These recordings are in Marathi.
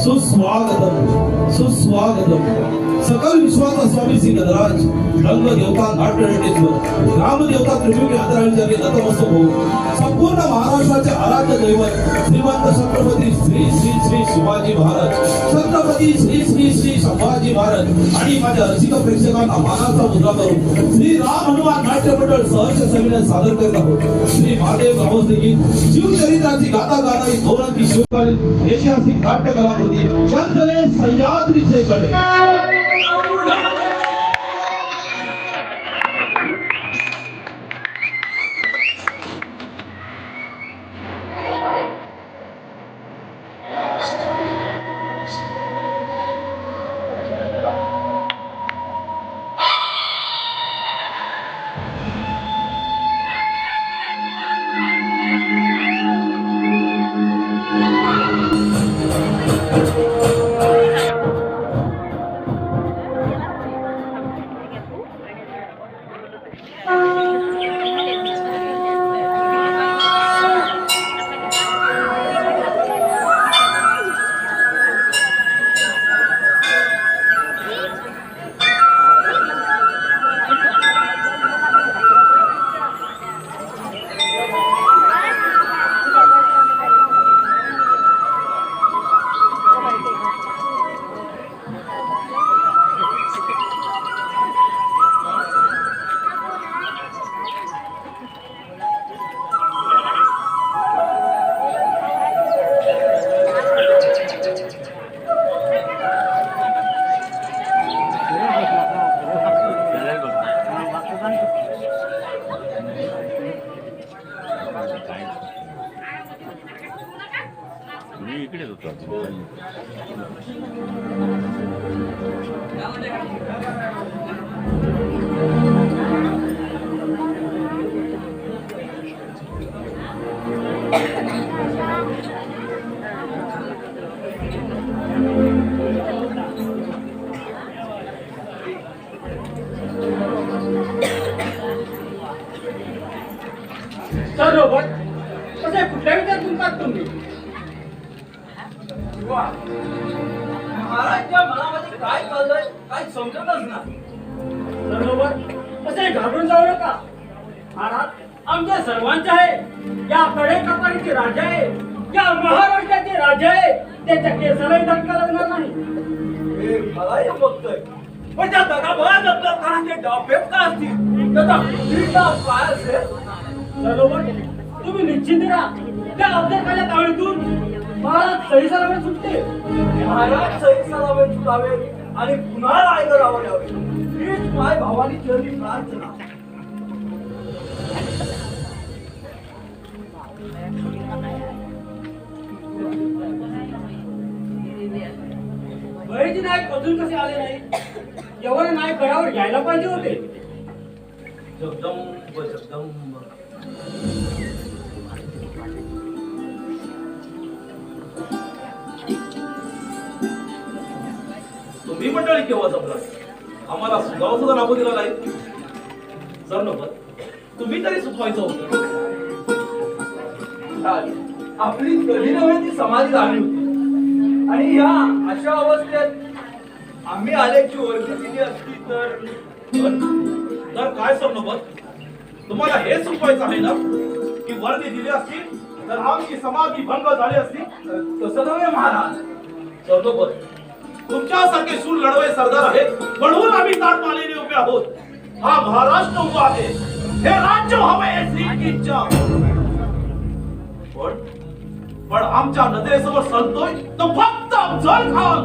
सुस्वागतम सुस्वागतम सकल विश्वाचा स्वामी श्री गजराज रंग देवता नाट्यनटेश्वर ग्रामदेवता त्रिमुखी अंतराळी नतमस्तक होऊन संपूर्ण महाराष्ट्राचे आराध्य दैवत श्रीमंत छत्रपती श्री श्री श्री शिवाजी महाराज छत्रपती श्री श्री श्री संभाजी महाराज आणि माझ्या रसिक प्रेक्षकांना मानाचा मुद्रा करून श्री राम हनुमान नाट्य मंडळ सहर्ष सविनय सादर करीत आहोत श्री महादेव गावस्थिती शिवचरित्राची गाथा गाणारी धोरणची शिवकालीन ऐतिहासिक नाट्य कलाकृती चंद्रले सह्याद्रीचे कडे मी इकडेच होतो. सर रोबोट कसे कुठल्या विचार तुमकात तुम्ही महाराजच्या मनामध्ये काय चाललंय काय समजतच नाही. सर रोबोट कसे घाबरून जाऊ नका. महाराज आमच्या सर्वांचे आहे. या कडे कपारीचे राजा आहे. या महाराष्ट्राचे राजा आहे. त्याच्या केसालाही धक्का लागणार नाही. हे मलाही बघतोय पण त्या दगाबाज आपल्या कानाचे डाबेत का असतील त्याचा पिढीचा काय असेल. सर रोबोट तुम्ही निश्चिंत राहा. त्या अफजलखाच्या तावडीतून महाराज सही सलामत सुटते. महाराज सही सलामत सुटावे आणि पुन्हा रायगडावर यावे हीच माय भावानी केलेली प्रार्थना. बळीचे नायक अजून कसे आले नाही. एवढे नायक गडावर घ्यायला पाहिजे होते. जगदंब जगदंब. तुम्ही मंडळी केव्हा जमला? आम्हाला सुगाव सुद्धा लागू दिला नाही. सर नको तुम्ही तरी सुचवायचं होतं. आपली कधी नव्हे ती समाधी झाली होती आणि या अशा अवस्थेत आम्ही आल्याची वर्दी दिली असती तर काय सर नको तुम्हाला हे सुचवायचं आहे ना की वर्दी दिली असती तर आमची समाधी भंग झाली असती. तसं नव्हे महाराज. सर नको तुमच्यासारखे सूर लढवे सरदार आहेत म्हणून आम्ही ताट मानेने उभे आहोत. हा महाराष्ट्र उभा आहे. हे राज्य हवे श्रीची इच्छा. पण आमच्या नजरेसमोर संतोय तो फक्त अफजल खान.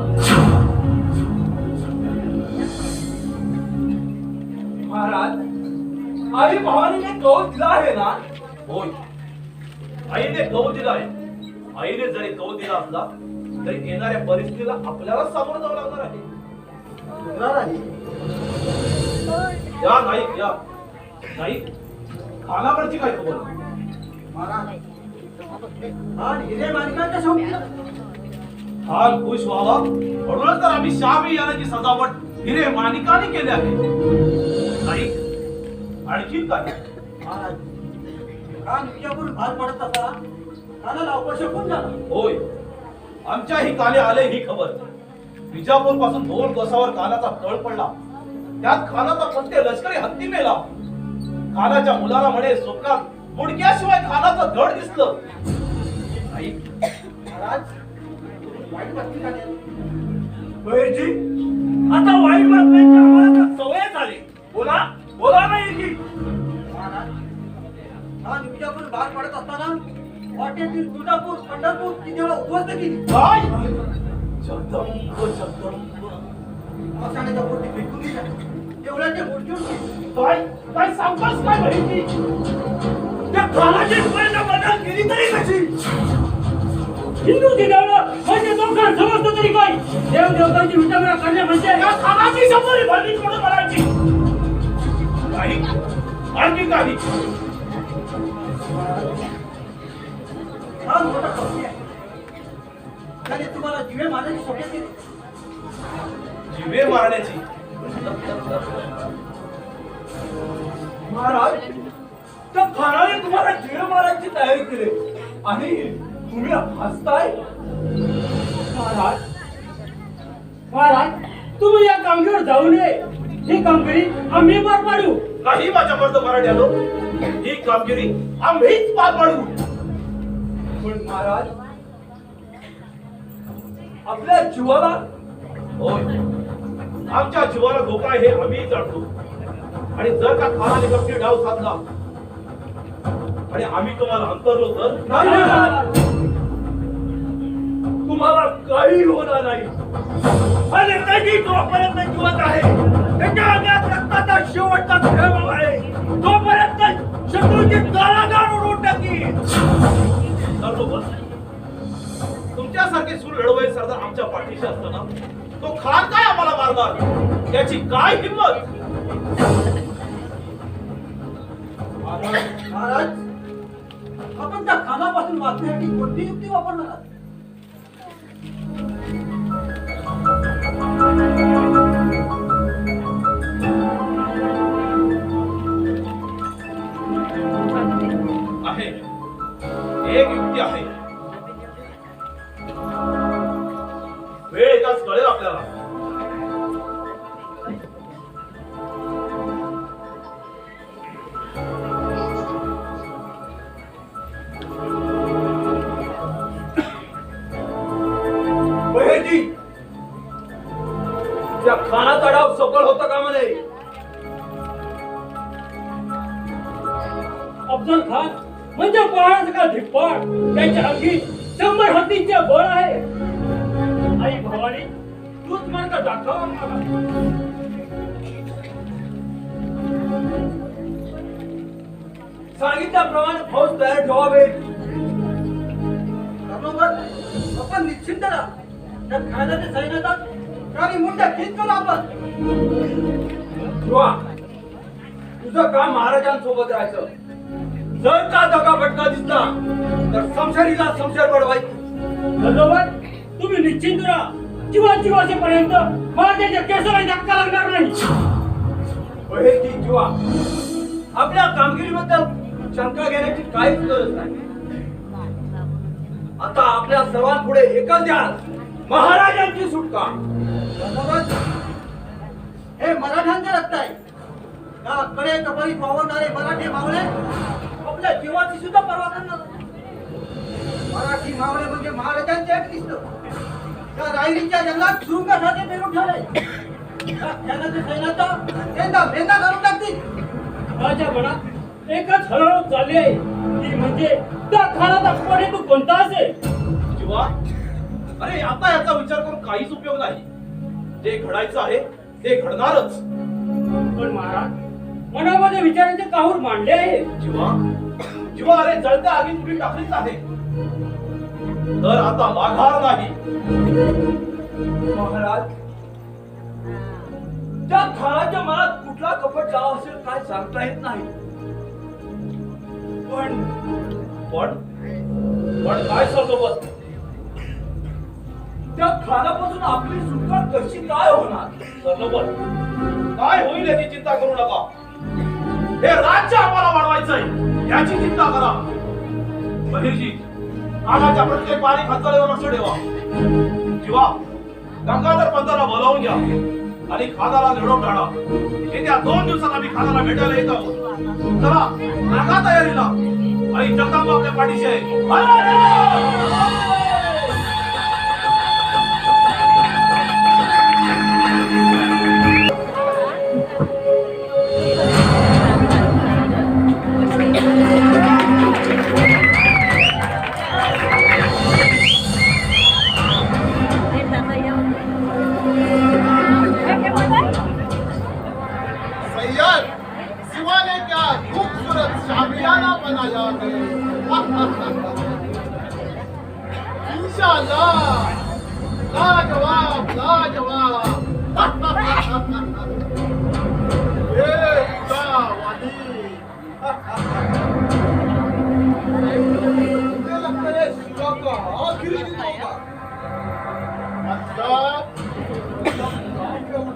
महाराज आई भवानीने कौल दिला आहे ना. होय आईने कौल दिला आहे. आईने जरी कौल दिला असला तरी येणाऱ्या परिस्थितीला आपल्याला सामोरं जावं लागणार आहे. या नाईक या नाईक खानाकडची काय खबर? खान खुश व्हावा म्हणूनच तर आम्ही शाही यानाची सजावट हिरे माणिकाने केली आहे. नाईक आणखी काय? भाग पडत असा कानाला अपशकून झाला. होय आमच्याही काले आले ही खबर. विजापूर पासून 2 कोसावर कानाचा तळ पडला. त्यात खानाचा पत्ते लष्करी हत्ती मेला. खानाच्या मुलाला म्हणे स्वप्नात मुडक्याशिवाय खानाचं धड दिसलं. आई महाराज वाईट बातमी झाली. बहिरजी आता वाईट बातम्यांची आम्हाला तर सवय झाली. बोला बोला नाही की महाराज हा विजापूर भाग पडत असताना वाटेतील तुळजापूर पंढरपूर किती वेळा उद्ध्वस्त केली. काय? जगदंब जगदंब. मसाण्याच्या पोटी फेकून दिल्या. देवळाच्या मूर्तीवर काय काय सांगतास काय बहिणी? त्या कालाची रुपयाला बदल केली तरी कशी. हिंदू देवळं म्हणजे दोघां समजतो तरी काय. देव देवतांची विटंबना करणे म्हणजे या खानाची शंभरी भरली म्हणून म्हणायची. काही आणखी काही हा मोठा पक्षी आहे. त्याने तुम्हाला जीवे मारण्याची शक्यता दिली. जीवे मारण्याची. महाराज त्या खानाने तुम्हाला जीवे मारण्याची तयारी केली आणि तुम्ही हसताय. महाराज महाराज तुम्ही या कामगिरीवर जाऊ नये. ही कामगिरी आम्ही पार पाडू. काही माझ्या मर्द मराठ्यानो ही कामगिरी आम्हीच पार पाडू. पण महाराज आपल्या जीवाला होय आमच्या जीवाला धोका आहे हे आम्ही जाणतो. आणि जर का खानाने गंभीर डाव साधला आणि आम्ही तुम्हाला अंतरलो तर नाही महाराज. तुम्हाला काही होणार नाही. आणि त्याची जोपर्यंत जिवंत आहे त्याच्या अंगात रक्ताचा शेवटचा थेंब आहे तोपर्यंत शत्रूची काळागार उडवून टाकी. बरोबर. तुमच्यासारखे सूर लढवाई सरदार आमच्या पाठीशी असताना तो खान काय आम्हाला मारणार याची काय हिंमत. महाराज, आपण त्या खानापासून वाचण्यासाठी कोणती युक्ती वापरणार आहात? आहे एक युक्ती आहे. वेळ येताच कळेल आपल्याला. बहेरजी, त्या खानाचा डाव सफल होता का म्हणे? अफजल खान म्हणजे पहाडाचा का धिप्पाड. त्याच्या अंगी 100 हत्तीचे बळ आहे. आई भवानी, तूच मार्ग दाखव आम्हाला. सांगितल्याप्रमाणे फौज तयार ठेवावे. धर्मवर आपण निश्चिंत राहा. त्या खानाच्या सैन्याचा काही मुंड्या खिचतो आपण. ध्रुवा, तुझं काम महाराजांसोबत राहायचं. जर का दगा फटका दिसला तर समशेरीला समशेर पडवायची. बरोबर, तुम्ही निश्चिंत राहा. जीवासेपर्यंत महाराजांच्या केसाला धक्का लागणार नाही. बहेरजी जीवा, आपल्या कामगिरीबद्दल शंका घेण्याची काहीच गरज नाही. आता आपल्या सर्वांपुढे एकच द्याल, महाराजांची सुटका. हे मराठ्यांचे रक्त आहे. या कडे कपाळीत वावरणारे मराठी मावळे आपल्या जीवाची सुद्धा पर्वा करणार. मराठी मावळे म्हणजे महाराजांचे एक दिसतं. त्या रायरीच्या जंगलात सुरुंगासाठी पेरून ठेवले. सैन्याचा भेंदा करून टाकतील. माझ्या मनात एकच हळहळ चालली आहे, ती म्हणजे त्या खानाचा कोणी तू कोणता असेल. जीवा, अरे आता याचा विचार करून काहीच उपयोग नाही. जे घडायचं आहे ते घडणारच. पण महाराज, मनामध्ये विचारांचे काहूर मांडले आहे. जीवा, जीवा, अरे जळत्या आगीत उडी टाकलीच आहे. तर आता माघार नाही. महाराज, त्या खानाच्या मनात कुठला कपट जाव असेल काय सांगता येत नाही. पण पण पण काय सरनोबत, त्या खानापासून आपली सुटका कशी काय होणार? सरनोबत काय होईल याची चिंता करू नका. हे राज्य आम्हाला वाढवायचंय याची चिंता करा. बहिर्जी, कानाच्या प्रत्येक बारीक हालचालीवर लक्ष ठेवा. जीवा, गंगाधर पंताला बोलावून घ्या आणि खानाला निरोप टाळा. येत्या 2 दिवसात आम्ही खानाला भेटायला येत आहोत. चला, लागा तयारीला. आई जगदंबा आपल्या पाठीशी आहे. सैयद, सिवा ने क्या खूबसूरत शामियाना बनाया है। इंशाअल्लाह लाजवाब लाजवाब। ये खुदा वाली। मुझे लगता है सिवा का आखिरी दिन होगा। मतलब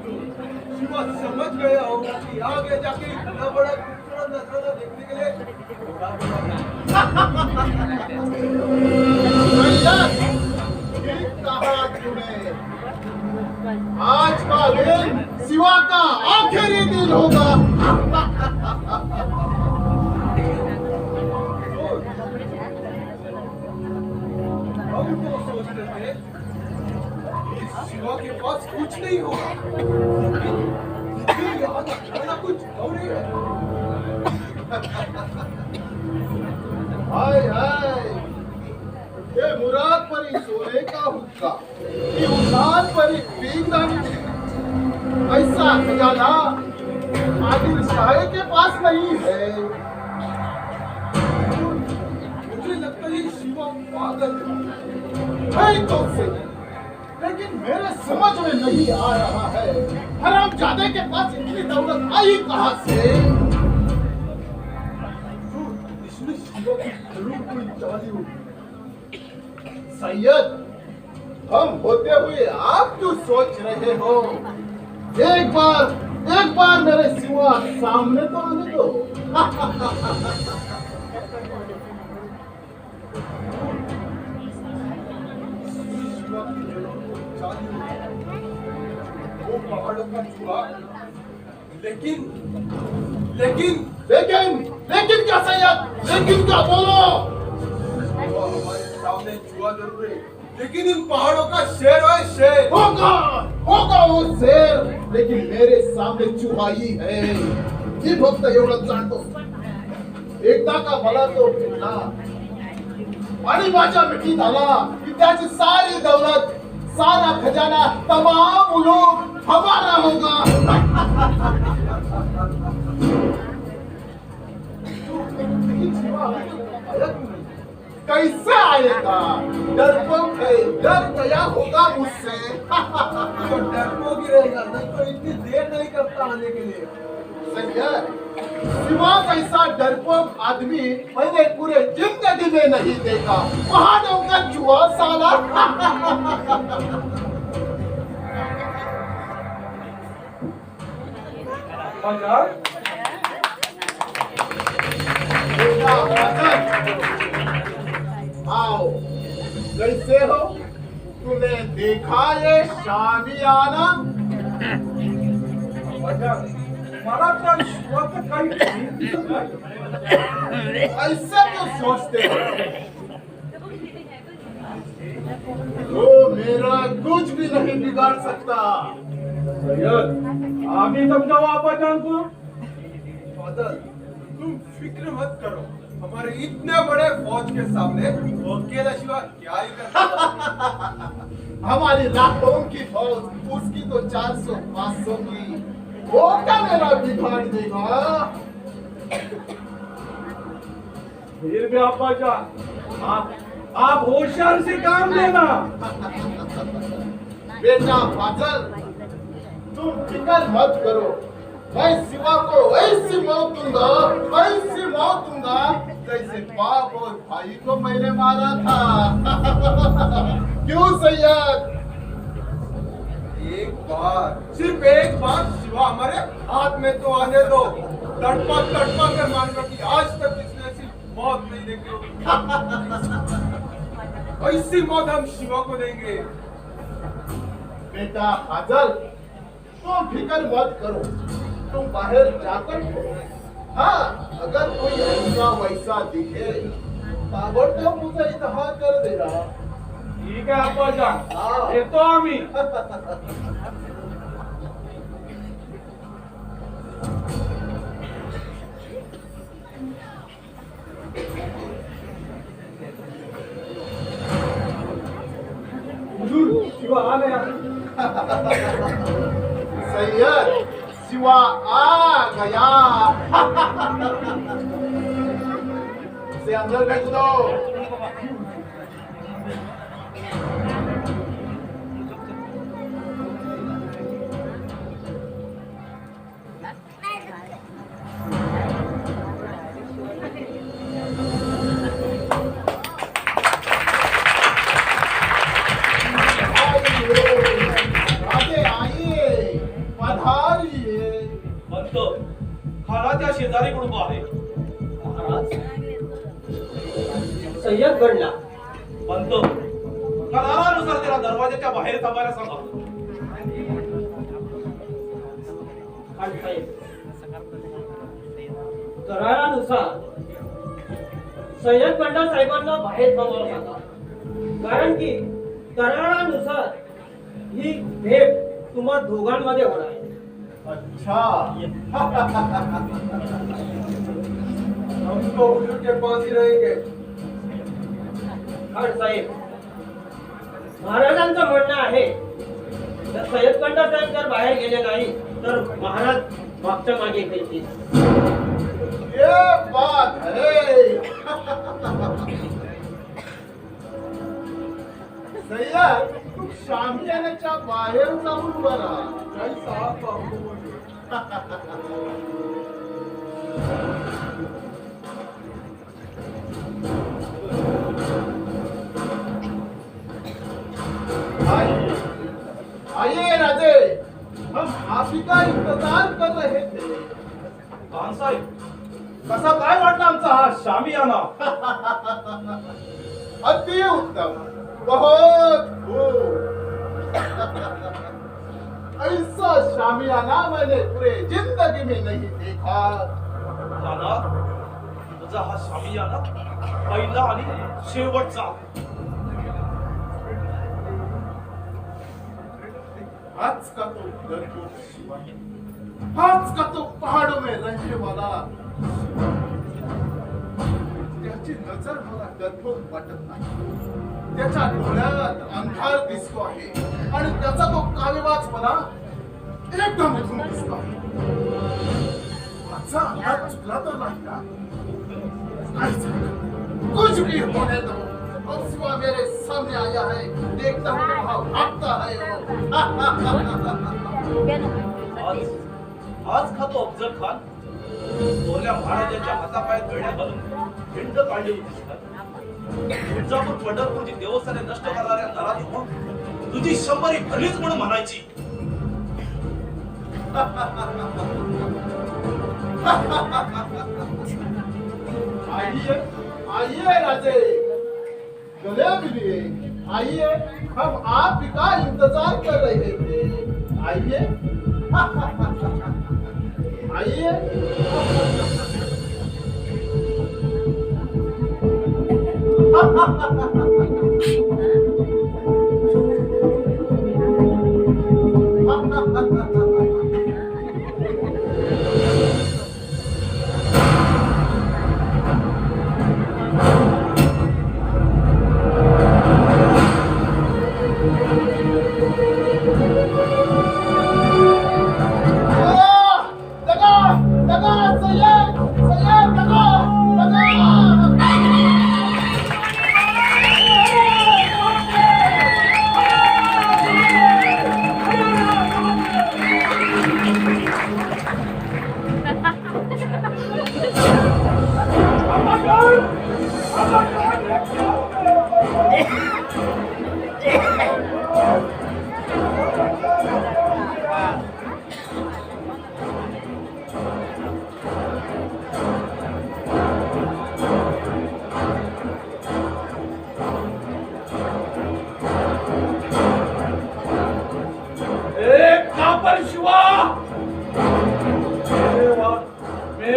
शिवा समझ गया होगा कि आगे जाके इतना बड़ा खूबसूरत नजारा देखने के लिए ठीक कहा तूने। आज का दिन शिवा का आखिरी दिन होगा। हम तो सोच रहे थे शिवा के पास कुछ नहीं होगा, लेकिन यहाँ का खाना कुछ और ही है। हाय हाय, ये मुराद पर ही सोने का हुक्का, ये उसान पर ही पींगदानी। ऐसा खजाना आदिल शाह के पास नहीं है। पागल है तो सही, लेकिन मेरे समझ में नहीं आ रहा है हरामजादे के पास इतनी दौलत आई कहां से। इसमें शिवा की जरूर कोई चाली होगी। सैयद, हम होते हुए आप क्यों सोच रहे हो? एक बार मेरे शिवा सामने तो आने दो। वो पहाड़ों का चूहा, लेकिन लेकिन लेकिन लेकिन क्या सैयद, लेकिन क्या बोलो? वो हमारे सामने चूहा जरूर है, लेकिन इन पहाड़ों का शेर है, शेर होगा वो शेर, लेकिन मेरे सामने चूहा ही है। ही फक्त एवढं जाणतो, एकदा का मला तो भेटला आणि माझ्या मिठीत आला की त्याची सारी दौलत, सारा खजाना, तमाम उलूम हमारा होगा। कैसे आएगा? डरपोक है, डर गया होगा मुझसे। तो डरपोक ही रहेगा, नहीं तो इतनी देर नहीं करता आने के लिए। सैयद, शिवा जैसा डरपोक आदमी मैंने पूरे जिंदगी में नहीं देखा। पहाड़ों का चूहा साला। बेटा हसन, आओ, कैसे हो? तूने देखा ये शामियाना? मला तर शिवाचं काही दिसत नाही। ऐसा क्यों सोचते हो? वो मेरा कुछ भी नहीं बिगाड़ सकता। सैयद, आगे समझाओ आपाजान को। फादर, तुम फिक्र मत करो, हमारे इतने बड़े फौज के सामने वो अकेला शिवा क्या ही कर सकता है? हमारी लाखों की फौज, उसकी तो 400-500 की, वो क्या मेरा बिगाड़ देगा? फिर भी आपाजान, आप होशियार से काम लेना। बेटा फाजल, तुम फिक्र मत करो, मैं शिवा को ऐसी मौत दूंगा, ऐसी मौत दूंगा जैसे बाप और भाई को मैंने मारा था। क्यों सैयद? एक बार, सिर्फ एक बार शिवा हमारे हाथ में तो आने दो। तड़पा तड़पा कर मानना कि आज तक इसने ऐसी मौत नहीं देखी होगी। ऐसी मौत हम शिवा को देंगे। बेटा फाजल, तुम फिक्र मत करो, तुम बाहर जाकर खोलो। हाँ, अगर कोई ऐसा वैसा दिखे ताबड़तोब मुझे इत्तेफाक कर देना। ठीक है आपाजान, हाँ। येतो आम्ही। हुजूर, शिवा आले आहे। सैयद, शिवा आ गया। इसे अंदर भेज दो। राजे आइए, पधारिए। म्हणतो खानाच्या शेजारी कुटुंब आहे। सय्यद गणला म्हणतो करारानुसार त्याला दरवाजाच्या बाहेर थांबायला सांगा। खान साहेब, करारानुसार सय्यद गणला साहेबांना बाहेर थांबावं सांगा, कारण की करारानुसार ही भेट तुम्हा दोघांमध्ये होणार आहे। अच्छा। हम तो हुजूर के पास ही रहेंगे। खान साहेब, महाराजांचं म्हणणं आहे जर सय्यद गणला साहेब जर बाहेर गेले नाही तर महाराज मागच्या मागे खेळतील। ये बात है। तर तू शामियानाच्या बाहेर जाऊन उभा राहा. कैसा पाहू आइए आइए राजे, हम आप ही का इंतजार कर रहे थे. खान साहेब, कसा काय वाटला आमचा हा शामियाना? अति उत्तम, बहुत खूब. ऐसा शामियाना मैंने पूरे जिंदगी में नहीं देखा. दादा, तुझा हा शामियाना पहिला आणि शेवटचा. आज का तो डरपोक शिवाजी, आज का तो पहाड़ों में रहने वाला, त्याची नजर मला डरपोक वाटत नाही. त्याच्या डोळ्यात अंधार दिसतो आहे आणि त्याचा तो कावेबाजपणा एकदम इथून दिसतो आहे. माझा अंदाज चुकला तर नाही ना? नाही झालं. कुछ भी होने दो, अब सिवा मेरे सामने आया है, देखता हूँ वहाँ भागता है वो. आज खातो अफजल खान थोरल्या महाराजांच्या हातापायात गळ्या घालून खिंड काढली होती. तुळजापूर पंढरपूरची देवस्थाने नष्ट करणाऱ्या नराधम तुझी शंभरी भरलीच म्हणून म्हणायची. आइए आइए राजे, गले मिलिए. आइए, हम आप ही का इंतजार कर रहे थे. आइए आइए.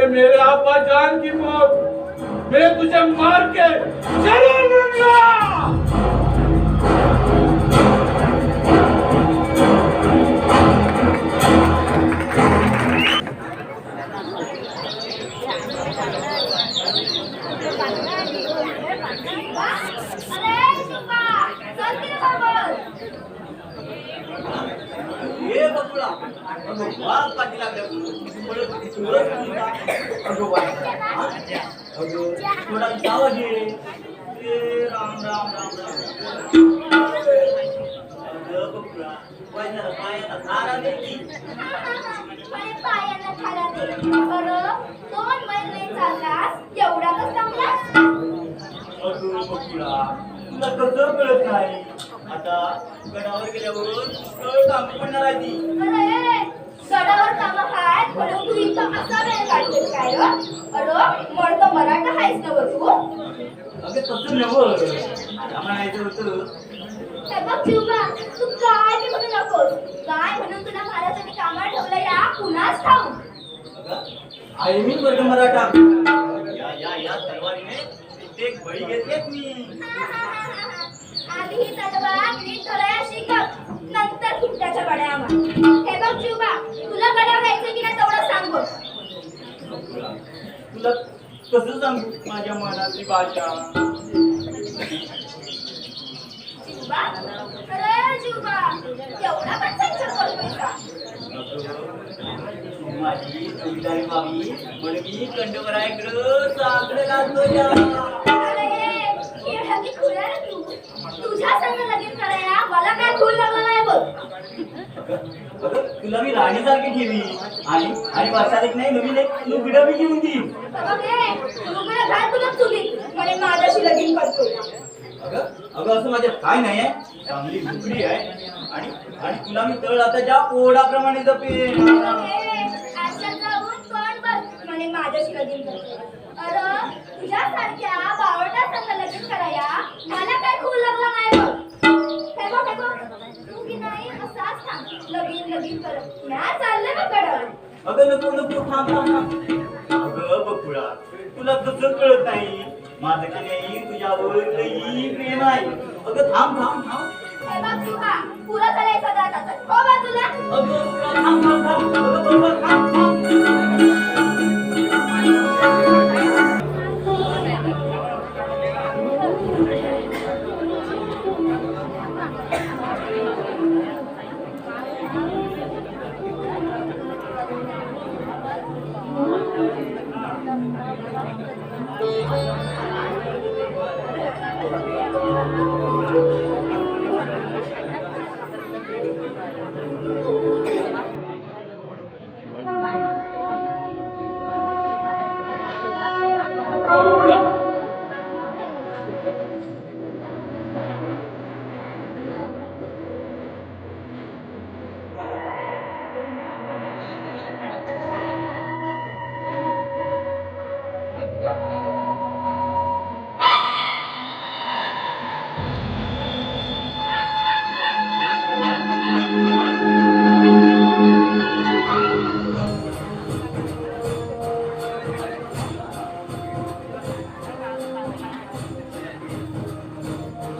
मेरे आपा जान की मौत मैं तुझे मार के जरूर लूंगा. ये बघूला वाघ पाठी लागल्या थोडा जावं घे. राम राम राम राम. अगं बघूला पायाला धारा दे की. पायाला खाला दे. बरं 2 महिने चाललास एवढा कसा जमलास? अगं बघूला तुला कसं कळत नाही? आता गडावर गेल्यावर काम पडणार आहे ती. अरे गडावर कामं हाय म्हणून तू इथं असा वेळ काढतेस काय रे? अरे मर्द मराठा आहेस ना तू? अगं तसं नव्हं, आता म्हणायचं होतं हे बघ जीवा, तू काय बी म्हणू नकोस. काय म्हणून तुला महाराजांनी कामाला ठेवलं या कुणास ठाऊक. आई मी वर्ग मराठा या तलवारीने कित्येक बळी घेतलेत मी. आधी ही तलवार नीट धराया शिकत, नंतर कुठल्याच्या गड्या मार. हे बघ जीवा, तुला गड्या व्हायचं की नाही तेवढं सांग बघ. तुला कसं सांगू माझ्या मनातली भाषा? जीवा, अरे जीवा, एवढा पण संचार करतोय का? माझी जोडीदारी मामी म्हणून मी कंडवरायकडं चांगलं लागतो या. अरे हे खेळ हल्ली खुला रे तू. तुझ्या संग लगीन करायला मला काय खून लागला नाही बघ. अगं तुला मी राणीसारखी ठेवी आणि आणि वर्षात एक नाही नवीन एक लुगडं बी घेऊन देईन. बघ हे, लुगडं घाल तुला चुलीत म्हणे माझ्याशी लगीन करतोय. अगं अगं असं माझ्यात काय नाही आहे, चांगली लुगडी आहे आणि आणि तुला मी तळ आता ज्या ओढाप्रमाणे जपेन. बघ हे, आजच्या जाऊन तोंड बस म्हणे माझ्याशी लगीन करतोय. अरे तुझ्यासारख्या बावळटा संग लगीन करायला मला काय खून लागला नाही बघ. हे बघ तू की नाही असाच थांब लगीन लगीन करत म्या चालले बघ गडावर. अगं नको नको थांब थांब थांब. अगं बकुळा तुला कसं कळत नाही माझं की नाही तुझ्यावर लई प्रेम आहे. अगं थांब थांब थांब. हे बघ शिवा पुरा झालाय सदा आता हो बाजूला. अगं तुला थांब थांब थांब. अगं बरोबर थांब थांब.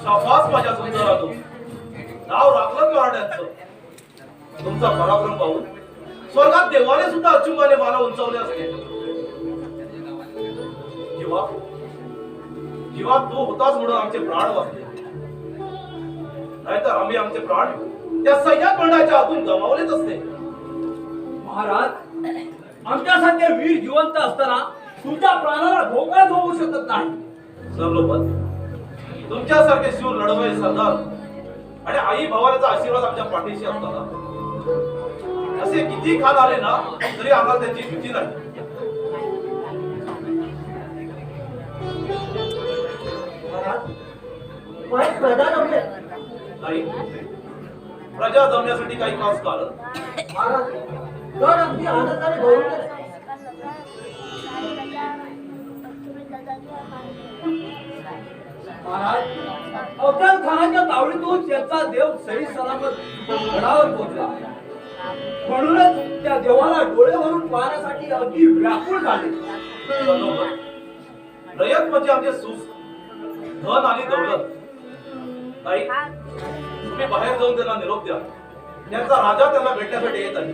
शाबास माझ्या सुंदरा तू नाव राखलं वाढण्याचं. तुमचा पराक्रम पाहून स्वर्गात देवाने सुद्धा अचूकाने मला उंचावले असते. जीवा जीवा तू होताच म्हणून आमचे प्राण वाचले, नाहीतर आम्ही आमचे प्राण त्या सह्याद मंडळाच्या हातून गमावलेच असते. महाराज आमच्यासारखे वीर जिवंत असताना तुमच्या प्राणाला धोकाच होऊ शकत नाही. सर्वपत तुमच्यासारखे शूर लढवय सरदार आणि आई भवानीचा आशीर्वाद आमच्या पाठीशी असताना असे किती खान आले ना तरी आम्हाला त्यांची भीती नाही. नाही प्रजा जमण्यासाठी काही खास कारण महाराज तर अगदी आनंदाने भरून महाराज अफजल खानाच्या तावडीतून त्यांचा देव सही सलामत गडावर पोहोचला. म्हणूनच त्या देवाला डोळे भरून पाहण्यासाठी अगदी व्याकुळ झाले. रयत म्हणजे आमचे सूस धन आणि दौलत. ताई तुम्ही बाहेर जाऊन त्यांना निरोप द्या. त्यांचा राजा त्यांना भेटण्यासाठी येत आहे.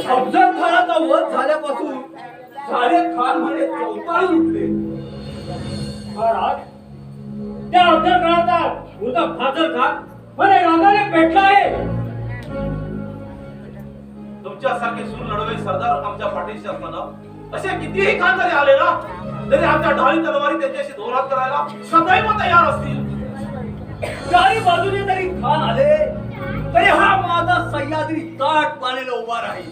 अफजल खानाचा वध झाल्यापासून सारे खान म्हणे चौताळून उठले. महाराज त्या अफजल खानाचा मुलगा फाजल खान म्हणे रागाने पेटला आहे. तुमच्यासारखे सूर लढवे सरदार आमच्या पाठीशी असताना असे कितीही खान जरी आले ना तरी आमच्या ढाळी तलवारी त्यांच्याशी दोरात करायला सदैव तयार असतील. चारी बाजूने जरी खान आले तरी हा माझा सह्याद्री ताट पाण्याला उभा राहील.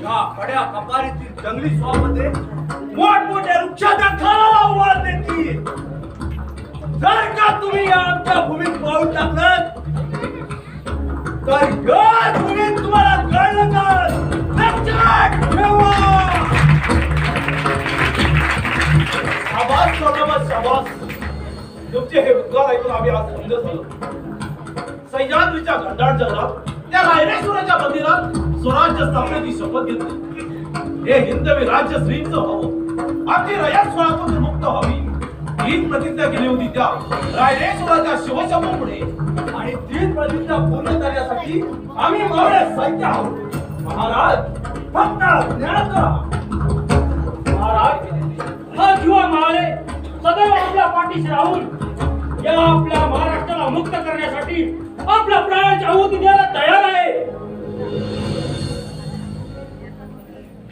या खड्या कपारीतील जंगली स्वामध्ये मोठमोठ्या वृक्षाच्या खानाला उभार देतील. जर का तुम्ही या आमच्या भूमीत पाऊल टाकलं तर या भूमीत तुम्हाला कळलं का लक्षात ठेवा. शाबास शाबास शाबास. तुमचे हे उद्गार ऐकून आम्ही आज समजत झालो. सह्याद्रीच्या घनदाट जंगलात त्या रायरेश्वराच्या मंदिरात स्वराज्य स्थापनेची शपथ घेतली. हे हिंदवी राज्य श्रींचं व्हावं, आमची रयत स्वरापासून मुक्त व्हावी हीच प्रतिज्ञा केली होती त्या रायरेश्वराच्या शिवशंभूपुढे. आणि तीच प्रतिज्ञा पूर्ण करण्यासाठी आम्ही मावळे सज्ज आहोत. महाराज फक्त ज्ञात राहा. महाराज हा जीवा मावळे सदैव आपल्या पाठीशी राहून या आपल्या महाराष्ट्राला मुक्त करण्यासाठी आपल्या प्राणाची आहुती द्यायला तयार आहे.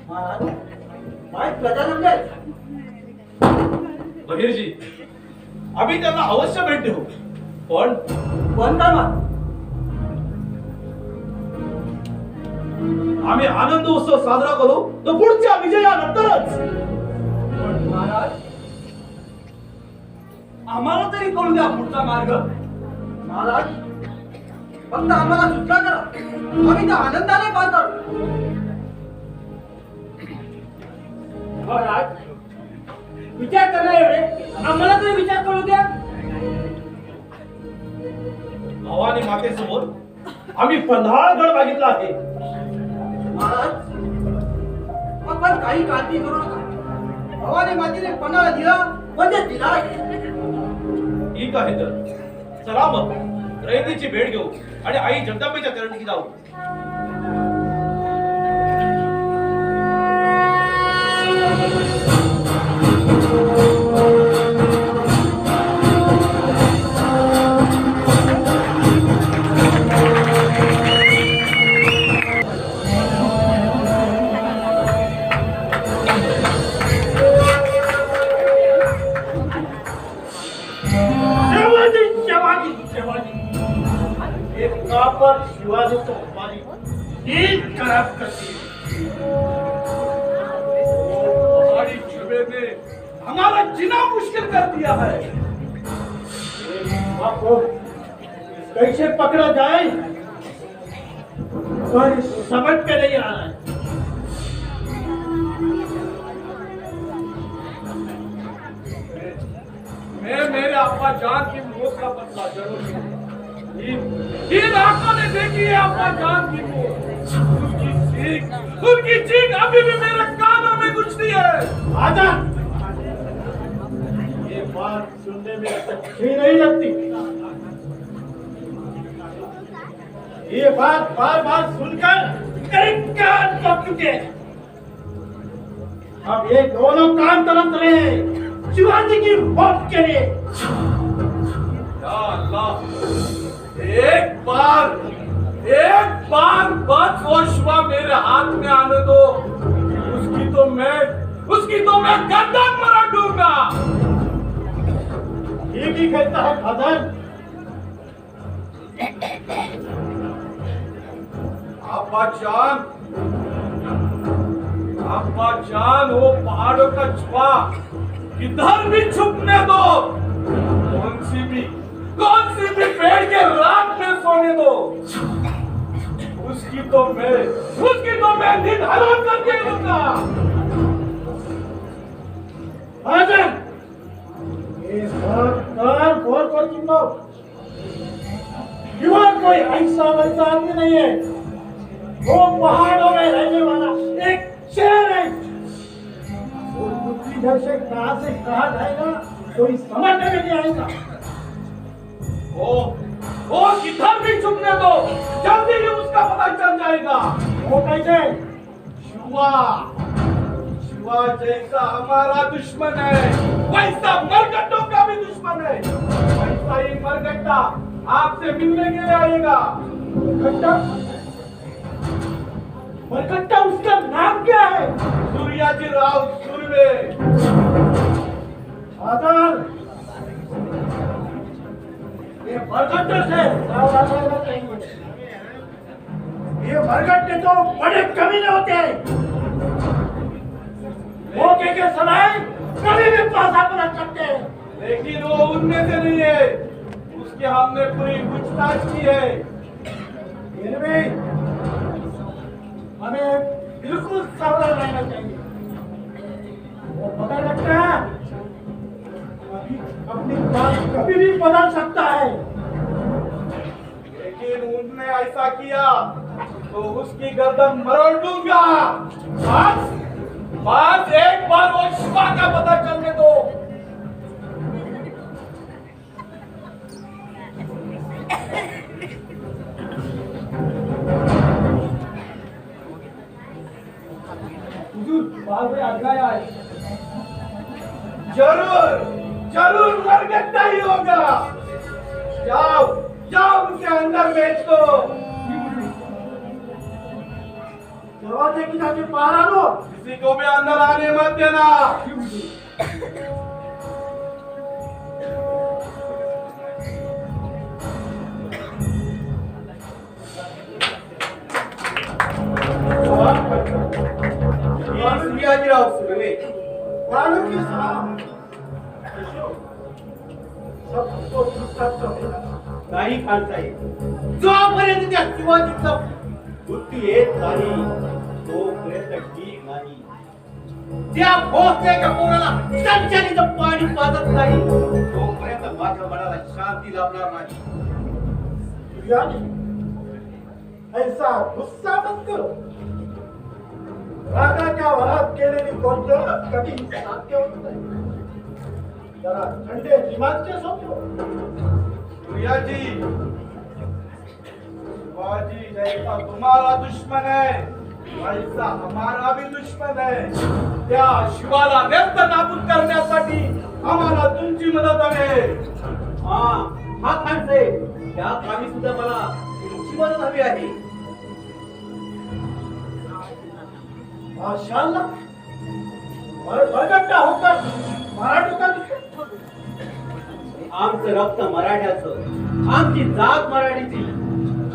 महाराज काय प्रजा बहिर्जी, आम्ही त्यांना अवश्य भेट देऊ, पण कोणता मत? आम्ही आनंद उत्सव साजरा करू तर पुढच्या विजयानंतरच. पण महाराज, आम्हाला तरी कळू द्या पुढचा मार्ग. महाराज, फक्त आम्हाला सूचना करा, आम्ही त्या आनंदाने पाहतो. महाराज, विचार करण्या एवढे आम्हाला तरी विचार करू द्या. भवानी मातेसमोर आम्ही पन्हाळगड मागितला आहे. महाराज, आपण काही काळजी करू नका. भवानी मातेने पन्हाळा दिला म्हणजे दिला. ठीक आहे तर चला मग रयतेची भेट घेऊ आणि आई जगदंबेच्या चरणी जाऊ. शिवाजी तो हमारी नींद खराब करती है। हमारी छुबे ने हमारा जीना मुश्किल कर दिया है। आपको कैसे पकड़ा जाए और समझ के नहीं आ रहा है। मैं मेरे अब्बा जान की मौत का बदला जरूर लूंगा। इन आंखों ने देखी है अब्बा जान की मौत। उनकी चीख अभी भी मेरे कानों में गुजती है। आजा, ये बात सुनने में अच्छी नहीं लगती। ये बात बार बार सुनकर मेरे कान पक चुके। अब ये दोनों काम तरफ रहे हैं शिवाजी की मौत के लिए। या अल्लाह, एक बार बस वो शिवा मेरे हाथ में आने दो। उसकी तो मैं गर्दन मरोड़ दूंगा। ठीक ही कहता है खादर। अब्बा जान वो पहाड़ों का छुपा किधर भी छुपने दो। कौन सी भी पेड़ के रात में सोने दो। उसकी तो मैं दिन हराम करके दूंगा। ये कान खोल कर सुन लो। युवा कोई ऐसा वैसा आदमी नहीं है। वो पहाड़ों में रहने वाला एक शेर है। वो बुद्धि इधर से कहां जाएगा कोई समझ में नहीं आएगा। वो किधर भी छुपने दो, जल्दी ही उसका पता चल जाएगा। वो कैसे? शिवा जैसा हमारा दुश्मन है, वैसा मरकट्टों का भी दुश्मन है। वैसा ही मरकट्टा आपसे मिलने के लिए आएगा। मरकट्टा उसका नाम क्या है? सूर्याजी राव सुर्वे। आदर, ये मरकट्टे से ये मरकट्टे तो बड़े कमीने होते हैं। मौके के समय कभी भी पासा पलट सकते हैं। लेकिन वो उनमें से नहीं है। उसके हमने पूरी पूछताछ की है। फिर भी हमें बिल्कुल सावधान रहना चाहिए। वो पता लगता है अपनी बात कभी भी बदल सकता है। लेकिन उनने ऐसा किया तो उसकी गर्दन मरोड़ दूंगा। बस एक बार वो शिवा का पता चलने दो। जरूर मरकट्टा ही होगा। जाओ उसे अंदर भेज दो। दरवाजे की जाके पहरा दो। किसी को भी अंदर आने मत देना। मी सूर्याजीराव सुर्वे. वाल्मिकी साहब, सबको दुःखात नाही खानसाहेब, जोपर्यंत त्या शिवाजीचा बुद्धी येत नाही तोपर्यंत ठीक नाही. त्या भोसल्याच्या पोराला चमच्यानीचं पाणी पाजत नाही तोपर्यंत माझ्या मनाला शांती लाभणार नाही. सूर्याजी, ऐसा गुस्सा मत करो. रागाच्या वरात केलेली गोष्ट कधी साध्य होत नाही. जरा थंडे दिमागचे सोचो. सूर्याजी, शिवाजी जैसा तुम्हारा दुश्मन है वैसा हमारा भी दुश्मन है. त्या शिवाला व्यक्त नाबूद करण्यासाठी आम्हाला तुमची मदत हवी. हा खानसाहेब, त्या कामी सुद्धा मला तुमची मदत हवी आहे. माशाल्लाह, भरगट्टा होकर मराठा आमचं रक्त मराठ्याचं, आमची जात मराठीची,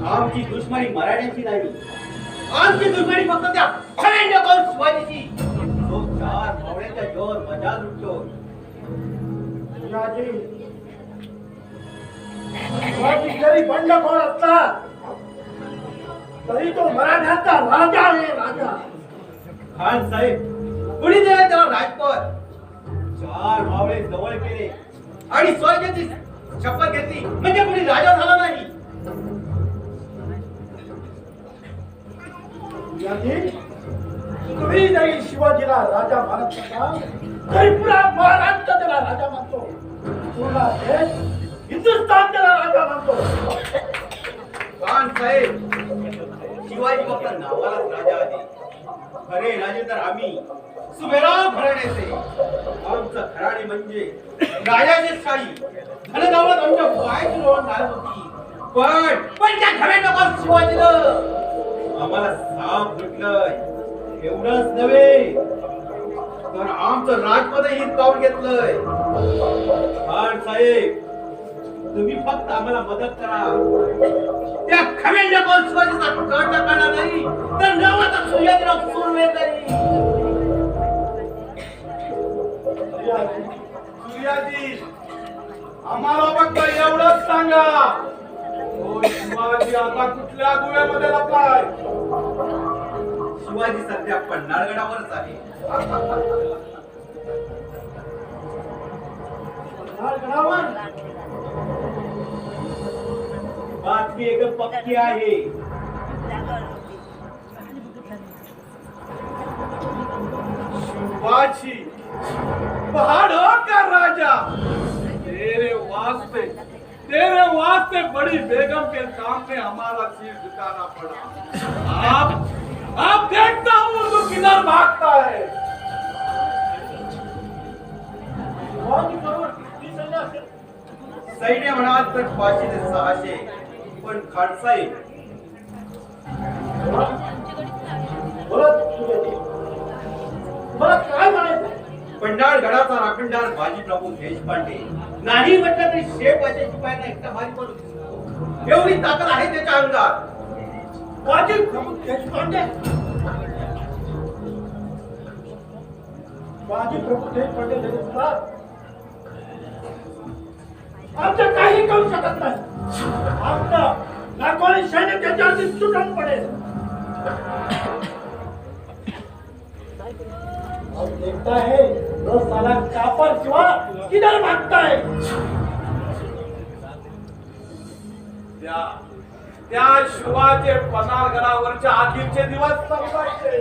आमची दुश्मनी मराठ्याची नाही. आमची दुश्मनी फक्त त्या खरेंडेकर शिवाजीची जो 4 मावळ्याच्या जोर मजा लुटतो. सूर्याजी, शिवाजी जरी बंडखोर असला तरी तो मराठ्याचा राजा आहे, राजा. खान साहेब, कुणी दिला त्याला राजपद? 4 मावळे जवळ केले आणि स्वर्गाची शपथ घेतली म्हणजे कुणी राजा झाला नाही. सूर्याजी, तुम्ही जरी शिवाजीला राजा मानत असाल तरी पुरा महाराष्ट्र त्याला राजा मानतो. पूर्ण देश, हिंदुस्थान त्याला राजा मानतो. खान साहेब, शिवाजी फक्त नावालाच राजा आहे. खरे राजे तर आम्ही सुभेराव घराण्याचे. आमचं घराणे म्हणजे राजाचे शाही. धनदौलत आमच्या पायाची रोवण घालत होती. पण त्या घराण्यावर शिवाजीनं आम्हाला साप सुटलंय. एवढंच नव्हे तर आमचं राजपदही हिसकावून घेतलंय. खान साहेब, तुम्ही फक्त आम्हाला मदत करा. त्या खमेंड्या कोण शिवाजीचा कट करणार नाही तर नावाचा सूर्याजीराव सुर्वे तरी. सूर्याजी, आम्हाला फक्त एवढंच सांगा, तो शिवाजी आता कुठल्या गुहेमध्ये लपलाय? शिवाजी सध्या पन्हाळगडावरच आहे. बातमी एक पक्की आहे. शिवाजी पहाड़ों का राजा, तेरे वास्ते बड़ी बेगम के सामने हमारा सिर झुकाना पड़ा. आप देखता हूँ तो किधर भागता है. सैन्य म्हणाल तर 500 ते 600, पण खानसाहेब मला काय म्हणायचं? पन्हाळगडाचा राखणदार बाजीप्रभू देशपांडे नाही म्हटलं तरी शेप अशा शिपायांना एकटा भारी पडू शकतो. एवढी ताकद आहे त्याच्या अंगात. बाजीप्रभू देशपांडे, बाजीप्रभू देशपांडे असतात आमचं काही करू शकत नाही. आमचं लाखोनी सैन्य त्याच्यावरती तुटून पडेल. अब देखता है वो साला कापर शिवा किधर भागता है. त्या शिवाचे पन्हाळगडावरच्या आगीचे दिवस संपायचे.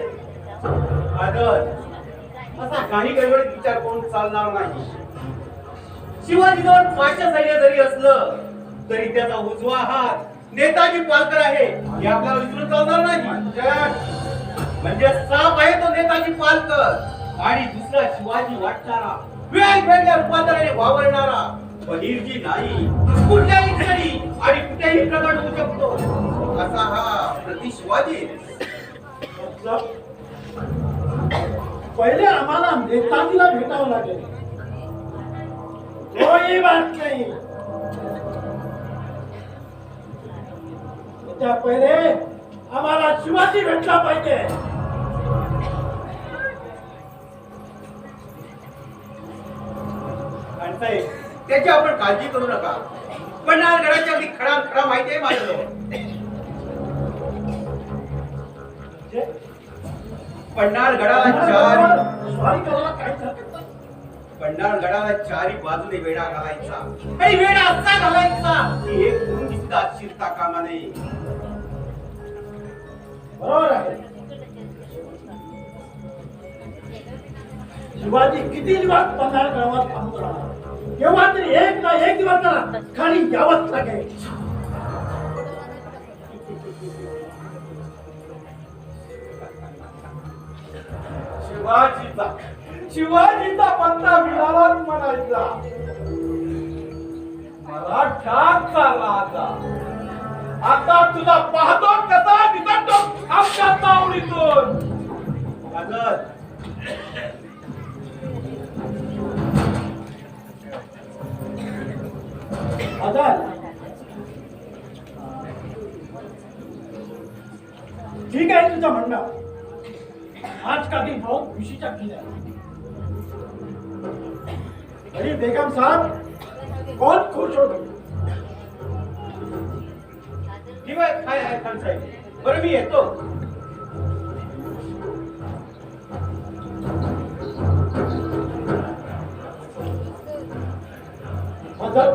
आदर असा काही गडबडीत विचार करून चालणार नाही. शिवाजीजवळ 500 सैन्य जरी असलं तरी त्याचा उजवा हात नेताजी पालकर आहे हे आपल्याला विसरून चालणार नाही. म्हणजे साप आहे तो नेताजी पालकर आणि दुसरा शिवाजी वाटणारा वेगवेगळ्या रूपांतराने वावरणारा बहिर्जी नाही. कुठल्याही क्षणी आणि कुठेही प्रकट होऊ शकतो असा हा प्रति शिवाजी. पहिले आम्हाला नेताजीला भेटावं लागेल. कोई बात नाही. त्या पहिले आम्हाला शिवाजी भेटला पाहिजे. साहेब, त्याची आपण काळजी करू नका. पन्हाळगडाची अगदी खडा माहिती आहे माझ्याजवळ. पन्हाळगडाला चारी बाजूने वेढा घालायचा आणि वेढा असा घालायचा की हे कोण दिसता शिरता कामा नये. बरोबर आहे. शिवाजी किती दिवस पन्हाळ गावात थांबत राहणार, तेव्हा तरी एक ना एक दिवस त्याला खाली यावंच लागेल. शिवाजीचा पत्ता मिळालाच म्हणायचा. मराठाचा राजा आता तुला पाहतो कसा निघतो आमच्या तावडीतून. ठीक आहे तुझं म्हणणं. आज का दिन बहुत खुशीचा दिन है. अरे बेगम साहब बहुत खुश हो गई. ठीक आहे, काय आहे खान साहेब, बरं मी येतो. मतलब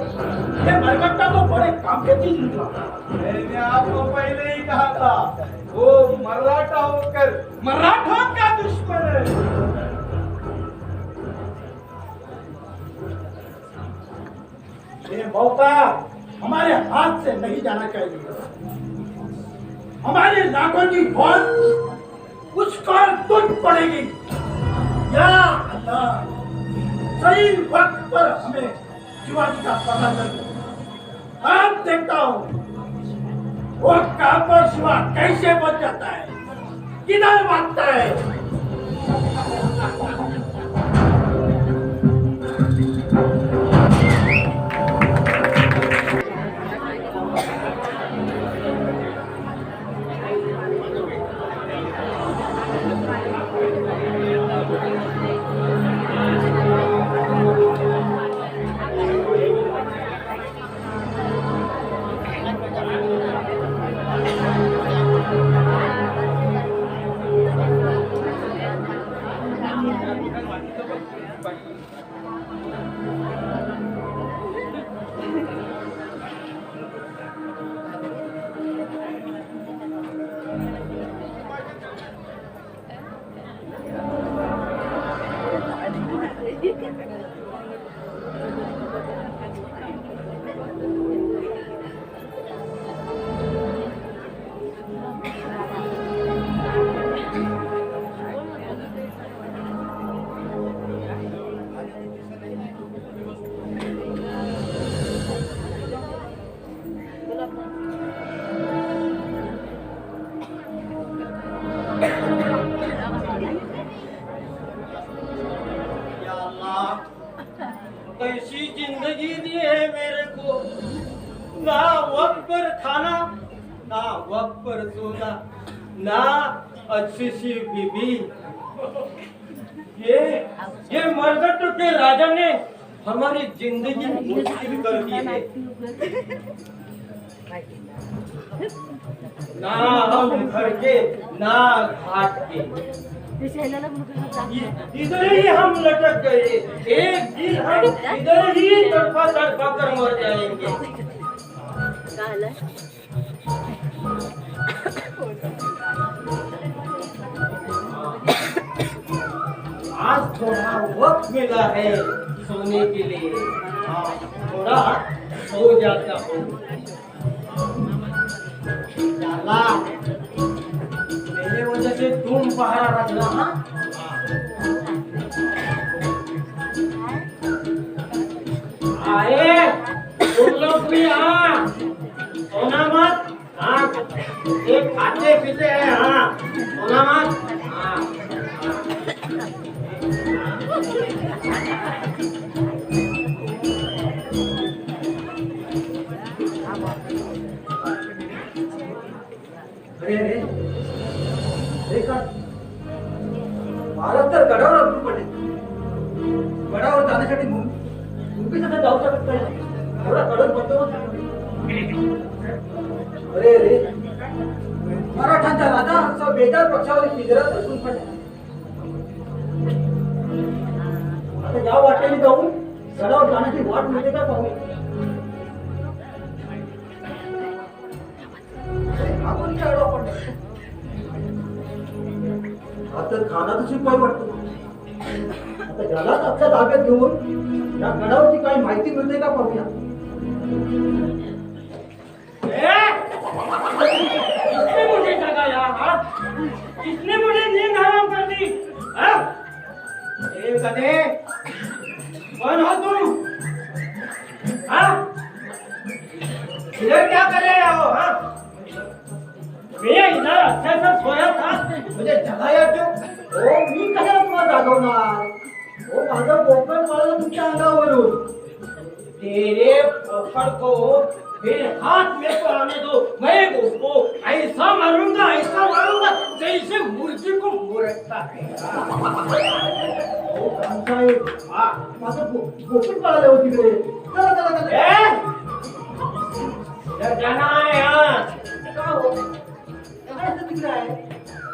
ये मरकट्टा तो बड़े काम के चीज निकला. मैंने आपको पहले ही कहा था वो मराठा होकर मराठा का दुश्मन है. ये मौका हमारे हाथ से नहीं जाना चाहिए. हमारे लाखों की फौज उस पर टूट पड़ेगी. या अल्लाह, सही वक्त पर हमें शिवाजी का पता चल. अब देखता हूँ वो कहां पर शिवा कैसे बच जाता है, किधर भागता है. कैसी जिंदगी दी है मेरे को, ना वक्त पर खाना, ना वक्त पर सोना, ना अच्छी सी बीबी. ये मरकट के राजा ने हमारी जिंदगी मुश्किल कर दी है. ना हम घर के ना घाट के, इधर ही हम लटक गए. एक दिन हम इधर ही तड़पा तड़पा कर मर जाएंगे. आज थोड़ा वक्त मिला है सोने के लिए. थोड़ा सो जाता हूँ. मेरे वजह से तुम पहरा रखना. हाँ, आए तुम लोग भी. हाँ, सोना मत. हाँ, एक खाते पीते हैं. हाँ, सोना मत. हाँ, अरे देखा, भारत तर गडावर अडकून पडले. गडावर जाण्यासाठी मी तिथे जाऊ शकत नाही. एवढा कडक बंदोबस्त आहे. अरे रे मराठांचा राजा असा बेजार पक्षावर पिंजऱ्यात बसून पडला. आता या वाटेने जाऊन गडावर जाण्याची वाट मिळते का पाहूया. हा कोणीचा आडवा पडला? हा तर खानाचा शिपाई वाटतो. आता यालाच आपल्या ताब्यात घेऊन या गडावरची काही माहिती मिळते का पाहूया. इतनी मुझे जगह यार, हाँ? इतनी मुझे नींद हराम कर दी, हाँ? ए गधे, कौन हो तुम? हाँ? इधर क्या कर रहे हो, हाँ? मैं इधर अच्छे से सोया था, मुझे जगाया क्यों? ओ मी कशाला तुम्हाला जागवणार? ओ माझं बोकड मला तुमच्या अंगावरून. तेरे पोपड़ को मेरे हाथ में तो आने दो, मैं उसको ऐसा मारूंगा जैसे मुर्गी को मुरकता है. ओ खानसाहेब, माझं बोकड पळालं होती तिकडे. चला चला चला. ए? इधर जाना है यहाँ. का हो? काय असं तिकडे आहे?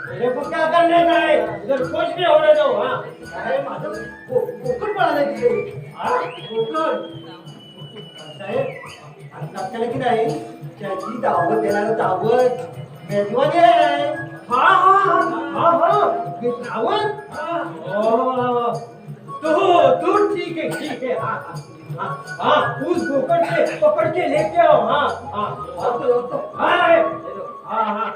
मेरे को क्या करने का है? इधर कुछ भी होने दो. हाँ. अरे माझं बोकड पळालं तिकडे. हाँ? बोकड. साहेब, आता आपल्याला की नाही त्याची दावत देणारं दावत मेजवानी आहे. हाँ हाँ हाँ हाँ. दावत ओह, तू ठीक है. हाँ हाँ हाँ. उस गोकड़ से पकड़ के लेके आओ. हाँ हाँ हाँ हाँ.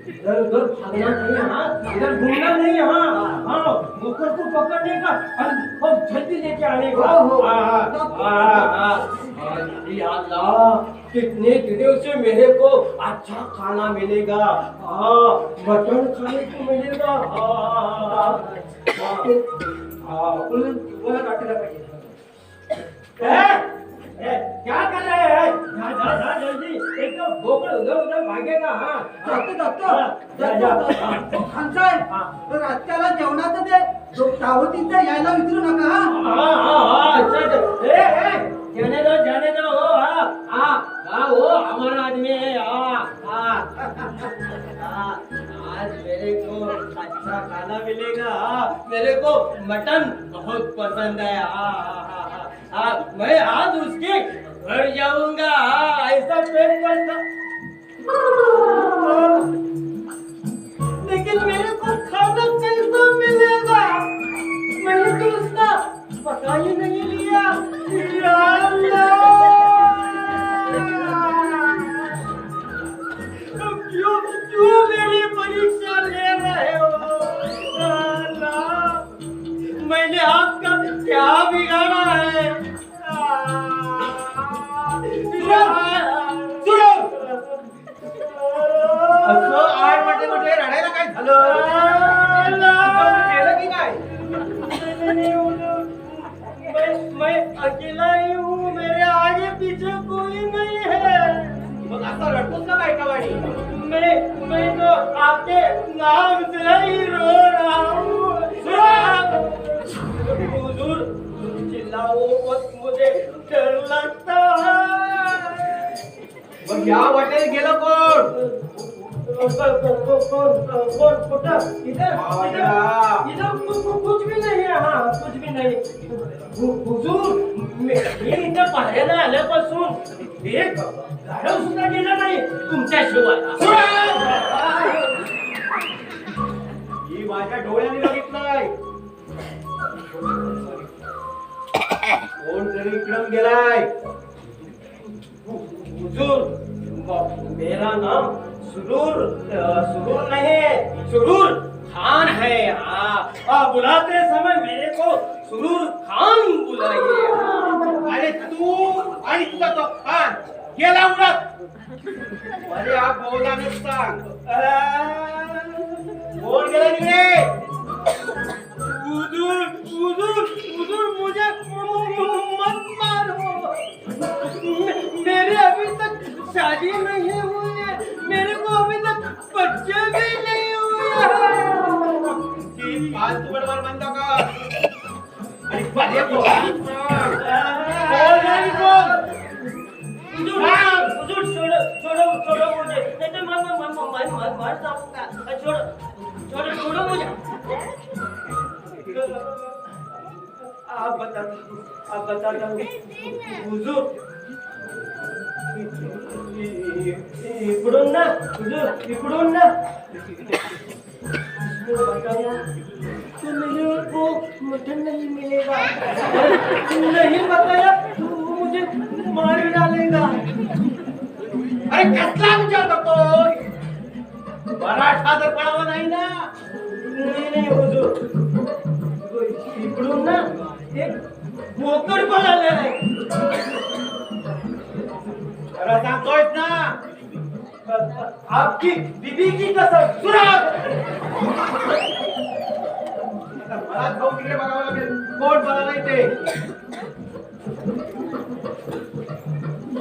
इधर उधर भागना नहीं है. हाँ, इधर घूमना नहीं है. हाँ हाँ. गोकड़ को पकड़ने का और जल्दी लेके आने का. हो, हो. हाँ. या अल्लाह, कितने दिनों से मेरे को अच्छा खाना मिलेगा. हाँ, मटन खाने को मिलेगा. हाँ मला काटेला पाहिजे. क्या कर रहे हैं? जा जल्दी. एक तो बोकड़ उधर उधर भागेगा. हाँ जातो. खानसाहेब, तर आजच्याला जेवणाचं ते दावतीचं यायला विसरू नका. हा जाने दो. हाँ, वो हमारा आदमी है. आज मेरे को अच्छा खाना मिलेगा. मेरे को मटन बहुत पसंद है. मैं आज उसके घर जाऊंगा. ऐसा पेट करता. लेकिन मेरे को खाना कैसा मिलेगा? मैंने तो उसका पता ही नहीं लिया. या अल्लाह! क्यों मेरी परीक्षा ले रहे हो? या अल्लाह! मैंने आपका क्या बिगाड़ा है? असं आड म्हटले रडायला काय झालं? असं केलं की काय? मैं अकेला ही हूँ. मेरे आगे पीछे कोई नहीं है. मग असं रडतोस ना बायकावाडी? मैं तो आपके नाम से ही रो रहा हूँ. हुजूर, चिल्लाओ मत, मुझे डर लगता है. मग या वाटेत गेलं कोण? इधर कुछ भी नहीं है. हाँ, कुछ भी नहीं. हुजूर, मी इथं पाहायला आल्यापासून एक गाढव सुद्धा गेला नाही तुमच्याशिवाय. ही माझ्या डोळ्याने बघितलंय. कोण तरी इकडून गेलाय. हुजूर, मेरा नाम सुरूर नहीं, सुरूर खान है. हाँ, बुलाते समय मेरे को सुरूर खान बुलाइए. अरे तू आणि तुझा तो खान गेला उडत. अरे हा बोलाने सांग. कोण गेला तिकडे? हुजूर, मुझे मत मारो. मेरे अभी तक शादी नहीं हुई है. मेरे को अभी तक बच्चे भी नहीं हुए हैं. फालतू बडबड बंद कर. आणि पहिले बोलायला सांग. मर जाऊंगा छोड़ो छोड़ो छोड़ो मुझे आप बता दो हुजूर इकडून ना हुजूर इकडून ना बताया तो मेरे को मटन नहीं मिलेगा नहीं बताया तो मुझे मार डालेगा अरे कसला विचार करतोय मराठा तर पडावा नाही ना नहीं हुजूर इकडून ना एक मोकड पळालेला आहे खरं सांगतोयस ना आपकी बीबी की कसम सुराग मला जाऊन तिकडे बघावं लागेल कोण बघायला येते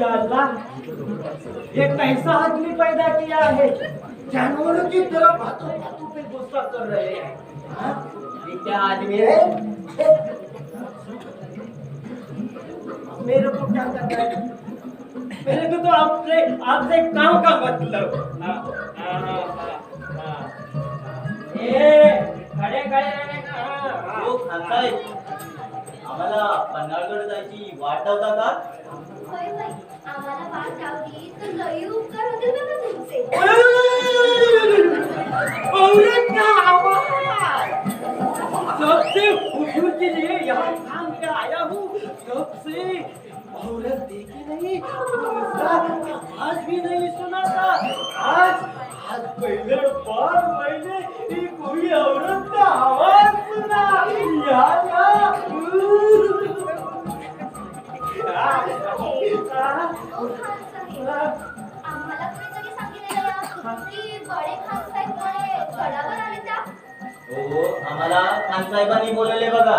या अल्लाह ये कैसा आदमी पैदा किया है जानवरों की तरह बातों बातों पे गुस्सा कर रहे हैं हाँ? ये क्या आदमी है मेरे को क्या करना है मेरे को तो आपसे काम का मतलब खड़े रहने का हो खानसाहेब आम्हाला पन्हाळगड जायची वाट लावता का होय होय आम्हाला वाट लावली तर लई उपकार होतील बघा तुमचे औरत का आवाज सबसे हुजूर के लिए यहाँ काम पे आया हूँ कब से औरत देखी नहीं दूसरा आवाज भी नहीं सुना था आज पहले बार मैंने कोई औरत का आवाज सुना ओ खान साहेब आम्हाला कोणीतरी सांगितलेलं की बडे खान साहेब बडे गडावर आले त्या हो आम्हाला खानसाहेबांनी बोलवले बघा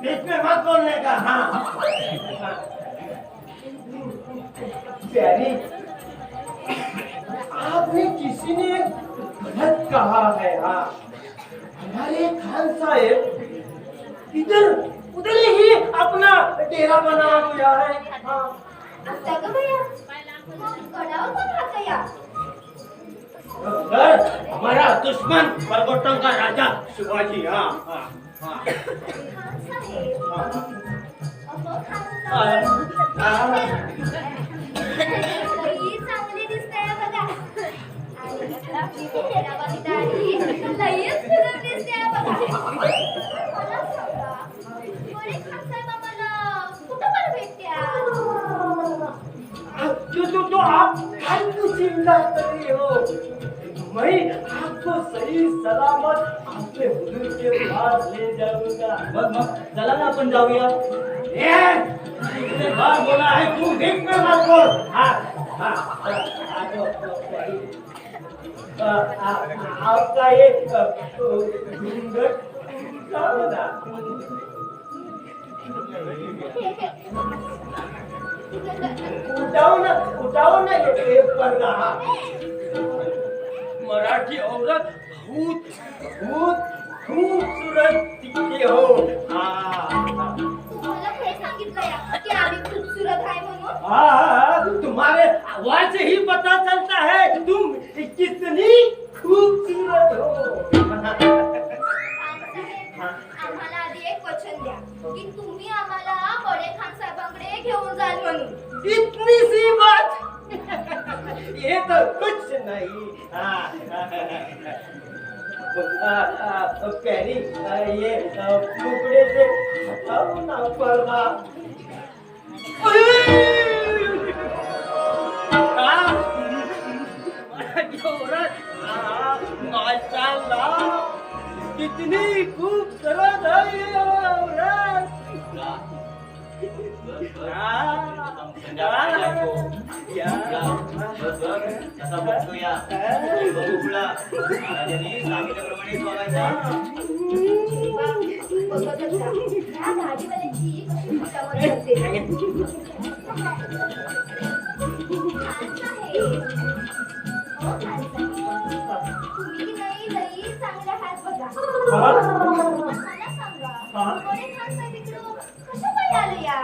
इसमें मत बोलने का हाँ प्यारी आपने किसी ने गलत कहा है हाँ हमारे खान साहेब इधर उधर ही अपना डेरा बना दिया है हाँ आता ग भैया मग गडावर कोण राहतं या सर हमारा दुश्मन परगोटों का राजा शिवाजी हाँ हाँ हाँ खान साहेब अहो खान हाँ। साहेब लई चांगली दिसते बघा आणि आपली पेहरावाली दाढी लईच सुंदर दिसते बघा मला सांगा बडे खान साहेब आम्हाला कुठं पण भेटत्या तो आप काहे चिंता कर रही हो मैं आपको सही सलामत अपने हुजूर के पास ले जाऊंगा मग चला ना आपण जाऊया इसने बात बोला है तू देख में मत बोल हाँ हाँ आपका ये घूंघट क्या बता उठाओ ना ये पर्दा मराठी औरत बहुत बहुत खूबसूरत दिखती हो तुम्हाला हे सांगितलं या की आम्ही खूपसूरत आहे म्हणून हाँ तुम्हारे आवाज से ही पता चलता है तुम कितनी खूबसूरत हो आम्हाला आधी एक वचन द्या की तुम्ही आम्हाला बडे खान साहेबांकडे घेऊन जाल म्हणून इतनी सी बात ये तो कुछ नहीं प्यारी ये टुकड़े से हटाओ ना पर्दा माशाल्लाह कितनी खूबसूरत है ये औरत कसा बघतोया बघू पुढा महाराजांनी सांगितल्याप्रमाणे बघायचा बघत होता या दाढीवाल्याची कशी मजावर करते खान साहेब हो खान साहेब तुम्ही की नाही लई चांगले आहात बघा मला सांगा बडे खान साहेब इकडं कशा पायी आले या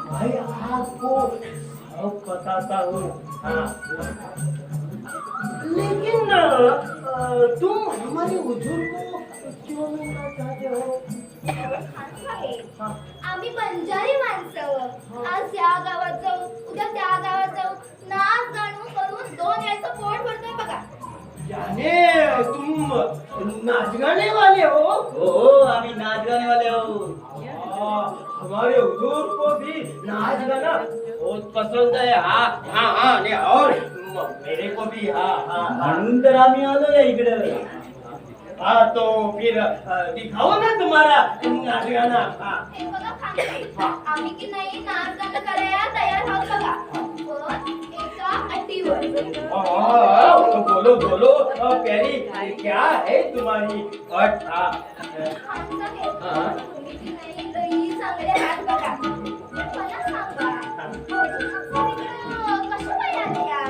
भाई आपको सब पता हुजूर को क्यों मिलना चाहते हो? खान साहेब, आम्ही बंजारी माणसं आज या गावात जाऊ उद्या त्या गावात जाऊ नाच गाणं करून 2 वेळचं पोट भरतोय बघा. याने तुम नाच गाने वाले हो? हो आम्ही नाच गाने वाले हो. हमारे हुजूर को भी नाच गाना बहुत पसंद है. हाँ हाँ हाँ ने और मेरे को भी. हाँ हाँ हाँ. म्हणून तर आम्ही आलो या इकडे. हाँ तो फिर दिखाओ ना तुम्हारा नाच गाना. हाँ. हे बघा खान साहेब, आम्ही की नाही नाच गाणं करायला तयार आहोत बघा. पण एका अटीवर. बोलो बोलो प्यारी क्या है तुम्हारी अट? हाँ. खान साहेब, हाँ. तुम्ही की नाही लई चांगले आहात बघा. पण मला सांगा, कसं काय आले या?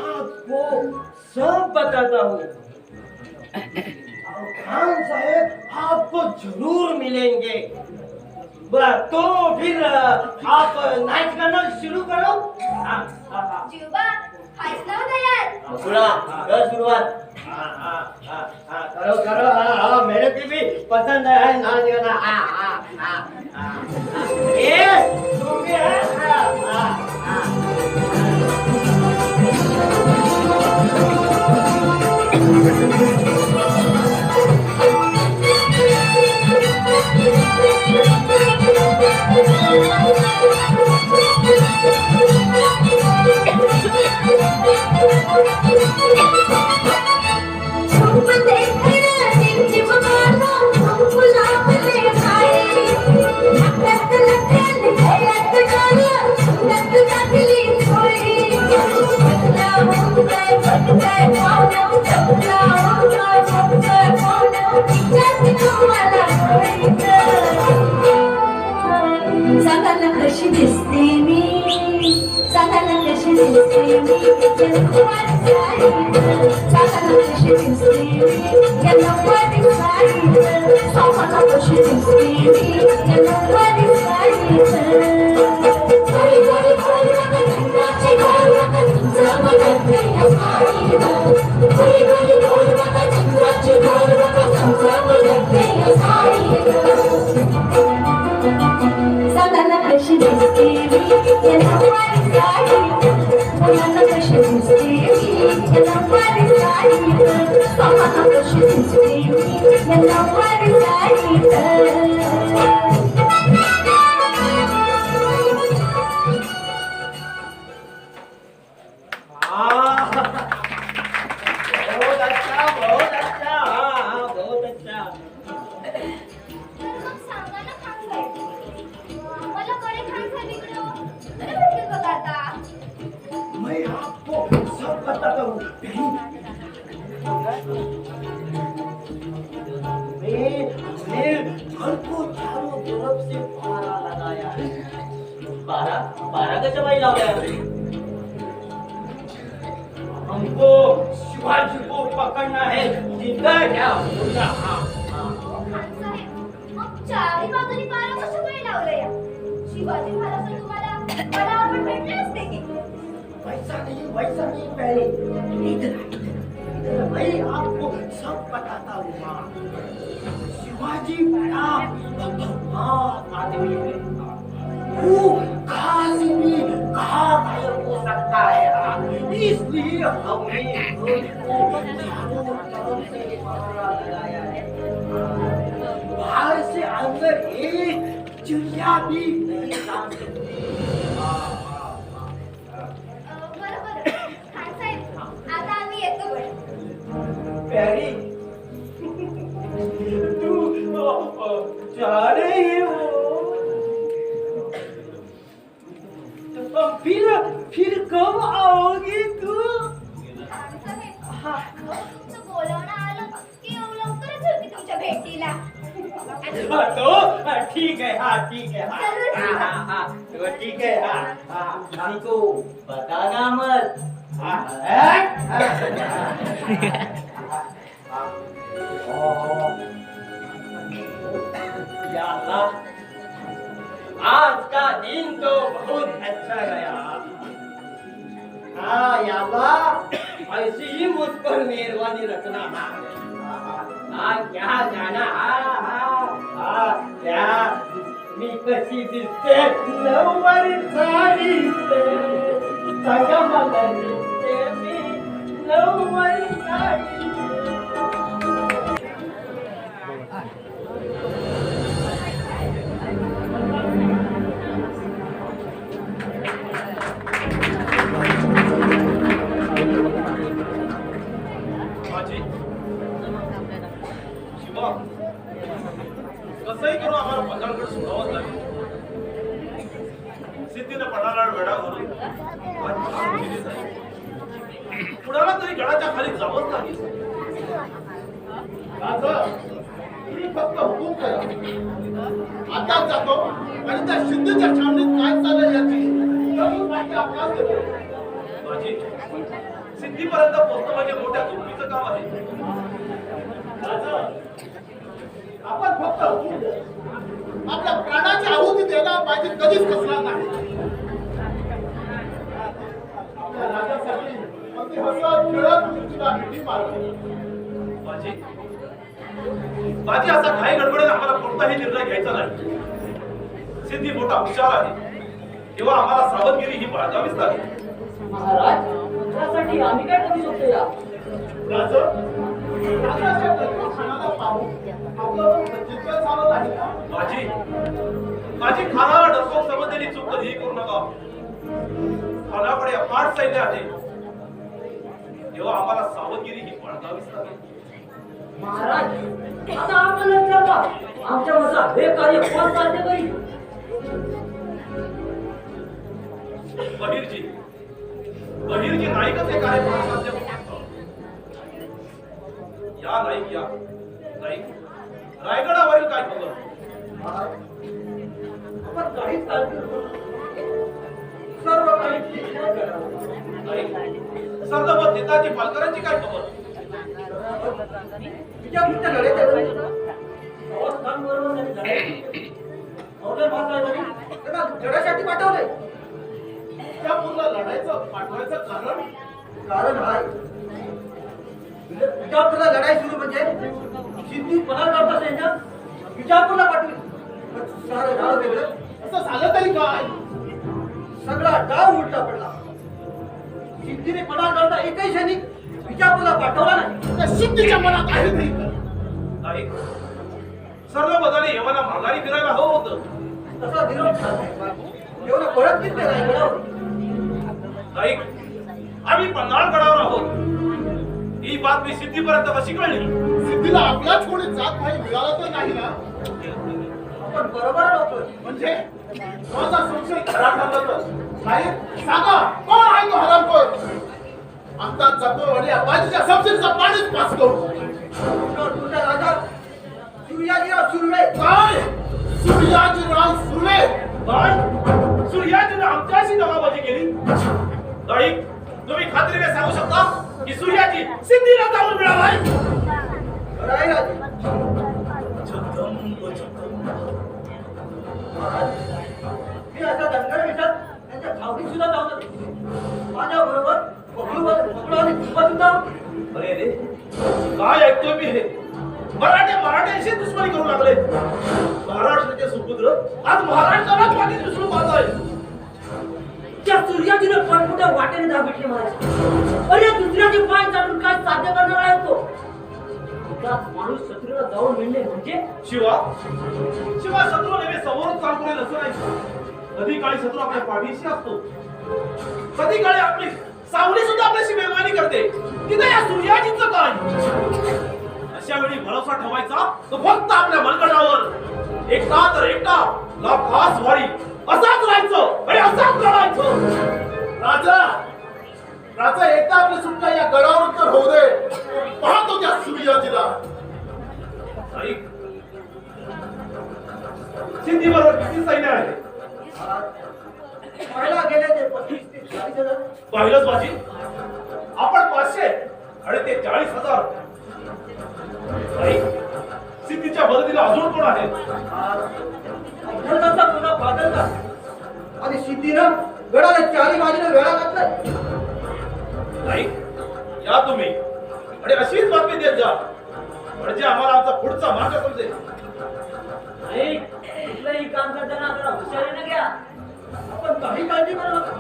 आपको सब बताता हूँ. खान साहेब आपको जरूर मिलेंगे. तो फिर आप नाच गाना शुरू करो. हाँ, हाँ, हाँ. जीवा, हायस ना हो तयार? सुना कर सुरुवात. हाँ, हाँ, हाँ, हाँ, करो करो. हाँ हाँ मेरे को भी पसंद है नाच गाना. हाँ हाँ हाँ हाँ. ये तुम भी है? हाँ हाँ हाँ. सांगायला कशी दिसते मी, सांगायला कशी दिसते मी, सांगायला कशी दिसते मी, या नऊवारी साडीत, सांगायला कशी दिसते मी, या नऊवारी साडीत. गोरी गोरी गोरी बघा चिंगाची गोरी बघा चिंगा बघते या साडीत. गोरी गोरी गोरी बघा चिंगाची गोरी बघा चिंगा बघते या साडीत. सांगायला कशी दिसते मी, या नऊवारी साडीत. बोलायला कशी दिसते मी, या नऊवारी साडीत. सांगायला कशी दिसते मी, या नऊवारी साडीत. बहुत अच्छा बहुत अच्छा. हाँ हाँ बहुत अच्छा. तर मग सांगा ना खान साहेब. मला कडे खान साहेब इकडे हो. अरे भेटतील बघा आता. मैं आपको सब बताता हूँ. हमने घर को चारों तरफ से पहरा लगाया है. बारा बारा कशा बाई लावल्या. हमको शिवाजी को पकड़ना है. जिंदा क्या मुर्दा. हाँ हाँ. खान साहेब, मग चारी बाजूनी बारा कसं काय लावलं या? शिवाजी महाराज तर तुम्हाला मला आपण भेटले असते की. वैसा नहीं पहले. इधर मैं आपको सब बताता हूँ. माँ शिवाजी बड़ा खतरनाक आदमी है. वो कहाँ से भी कहाँ गायब हो सकता है. इसलिए हमने उसको चारों तरफ से पहरा लगाया है. बाहर से अंदर एक चिड़िया भी नहीं जा सकती. बरोबर. खान साहेब, आता आम्ही येतो बरं. प्यारी तू जा रही हो. तो फिर कब आओगी तू? खान साहेब, तुमचं बोलावणं आलं की लवकरच येऊ की तुमच्या भेटीला. तो ठीक है. हाँ ठीक है. हाँ हाँ हाँ तो ठीक है. हाँ हाँ किसी को बताना मत. या अल्लाह, आज का दिन तो बहुत अच्छा गया. हाँ या अल्लाह, ऐसी ही मुझ पर मेहरबानी रखना क्या जाना क्या मी कशी दिसते नऊवारी साडीत सांगा मला दिसते मी नऊवारी साडीत माझी शिवा कसंही करून आम्हाला पन्हाळगड सोडावंच लागेल. सिद्धीनं पन्हाळगड वेढा घालून कुणाला तरी गडाच्या खाली जावंच लागेल. राजा, तुम्ही फक्त हुकूम करा. आताच जातो आणि त्या सिद्धीच्या छावणीत काय चाललंय याची नवीन माहिती आपल्याला देतो. माझी सिद्धीपर्यंत पोहोचणं म्हणजे मोठ्या चुकीचं काम आहे. राजा, आपण फक्त हुकूम द्या. आपल्या प्राणाची आहुती द्यायला पाहिजे, कधीच कसला नाही. आपल्या राजासाठी अगदी हसत खेळत तुमची मिठी मारली. माझी असा घाई गडबडीने आम्हाला कोणताही निर्णय घ्यायचा नाही. सिद्धी मोठा हुशार आहे तेव्हा आम्हाला सावधगिरी ही बाळगावीच लागेल. महाराज त्यासाठी आम्ही काय करू शकतो या राजा, राजाच्या दर्पणाला पाहून आपलं जिद्द झालं नाही का? माझी खानाला डरपोक समजलेली चूक कधीही करू नका. खानाकडे अफाट सैन्य आहे तेव्हा आम्हाला सावधगिरी ही बाळगावीच लागेल. महाराज आता आपण लक्षात घ्या. आमच्या वसा हे कार्य कोण साध्य करील बहिर्जी नाईकच हे कार्य कोण साध्य करू शकतो. या नाईक या नाईक रायगडावरील काय खबर. आपण काहीच काळजी करू नका. सर्व काही ठीक सरदबत नेताजी पालकरांची काय खबर. विचारपूर्ती लढे लढ्यासाठी पाठवले त्या पूर्ण लढायचं पाठवायचं कारण कारण आहे विजापूरला लढाई सुरू म्हणजे सिद्धी पराक्रमचा सैन्य विजापूरला पाठवली. सारं डाव वेगळं असं झालं तरी काय? सगळा डाव उलटा पडला. सिद्धीने पराक्रमचा एकही सैनिक विजापूरला पाठवला नाही. त्या सिद्धीच्या मनात आहे तरी काय? नाईक सर्व बदले यवना माघारी फिरायला हवं होतं. तसा विरोध एवढं परत किती रायगडावर नाईक आम्ही पन्हाळगडावर आहोत ही बातमी सिद्धीपर्यंत कशी कळली. सिद्धीला आपलाच कोणी जात भाई मिळाला तर नाही ना? आपण बरोबर होतो. म्हणजे माझा संशय खरा ठरला तर नाही सांगा, कोण आहे तो हरामखोर? आमचाच जातो आणि बाजूच्या सबसिडीचा पाणीच पाचतो. तुझा राजा सूर्याजीराव सुर्वे काय? सूर्याजीराव सुर्वे? पण सूर्याजीने आमच्याशी दगाबाजी केली. नाईक तुम्ही खात्रीने सांगू शकता की सूर्याजी सिद्धीला जाऊन मिळालाय. राय राजे मी अशा दंगल विषयात त्यांच्या खावडीत सुद्धा जाऊन माझ्या बरोबर अरे रे काय ऐकतोय मी हे. मराठ्यांशी दुश्मनी करू लागले. महाराष्ट्राचे सुपुत्र आज महाराष्ट्रालाच पाणी दुसरून पाहताय. त्या सूर्याजीने पटपुट्या वाटेने दाबिटले महाराज. अरे दुसऱ्याचे पाय चालून काय साध्य करणार आहे तो. माणूस शत्रूला जाऊन मिळणे म्हणजे शिवा शत्रू नेहमी समोरच चालू नसं नाही. कधी काळी शत्रू आपल्या पाठीशी असतो, कधी काळी आपली सावली सुद्धा आपल्याशी बेमानी करते. तिथे या सूर्याजींचं काय. अशा वेळी भरोसा ठेवायचा तो फक्त आपल्या मनगटावर. एकटा तर एकटा ना खास वारी असाच राहायचं आणि असाच लढायचं. राजा एकदा आपली सुटका या गडावर तर होऊ दे. पाहतो त्या सूर्याजीला. सिद्धी बरोबर किती सैन्य आहे. पहिला गेले ते 35 ते 40,000. पाहिलंच बाजी आपण 500 आणि ते 40,000. सिद्धीच्या मदतीला अजून कोण आहे. अफजलखानचा पुन्हा बादलका आणि सिद्धीनं गडाला चारी बाजूने वेळा घातलाय. या तुम्ही आणि अशीच बातमी देत जा म्हणजे आम्हाला आमचा पुढचा मार्ग समजेल. नाही कुठलंही काम करताना जरा हुशारीने घ्या. आपण काही काळजी करू नका.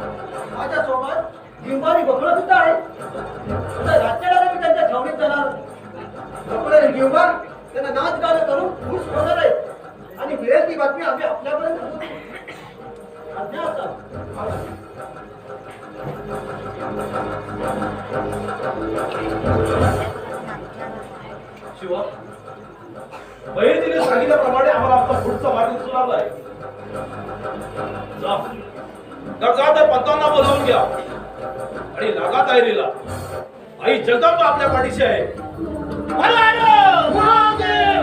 माझ्या सोबत जिंबारी बकळं सुद्धा आहे. आता राज्याला मी त्यांच्या छावणीत जाणार. बकळं आणि जिंबार त्यांना नाच गाणं करून खुश होणार आहे आणि मिळेल ती बातमी आम्ही आपल्यापर्यंत पोहोचवू. आज्ञा असा. शिवा बहिणीने सांगितल्याप्रमाणे आम्हाला आमचा पुढचा मार्ग दिसू लागलाय. तर पंतांना बोलावून घ्या आणि लागा तयारीला. आई जगदंबा आपल्या पाठीशी आहे. हर हर महादेव.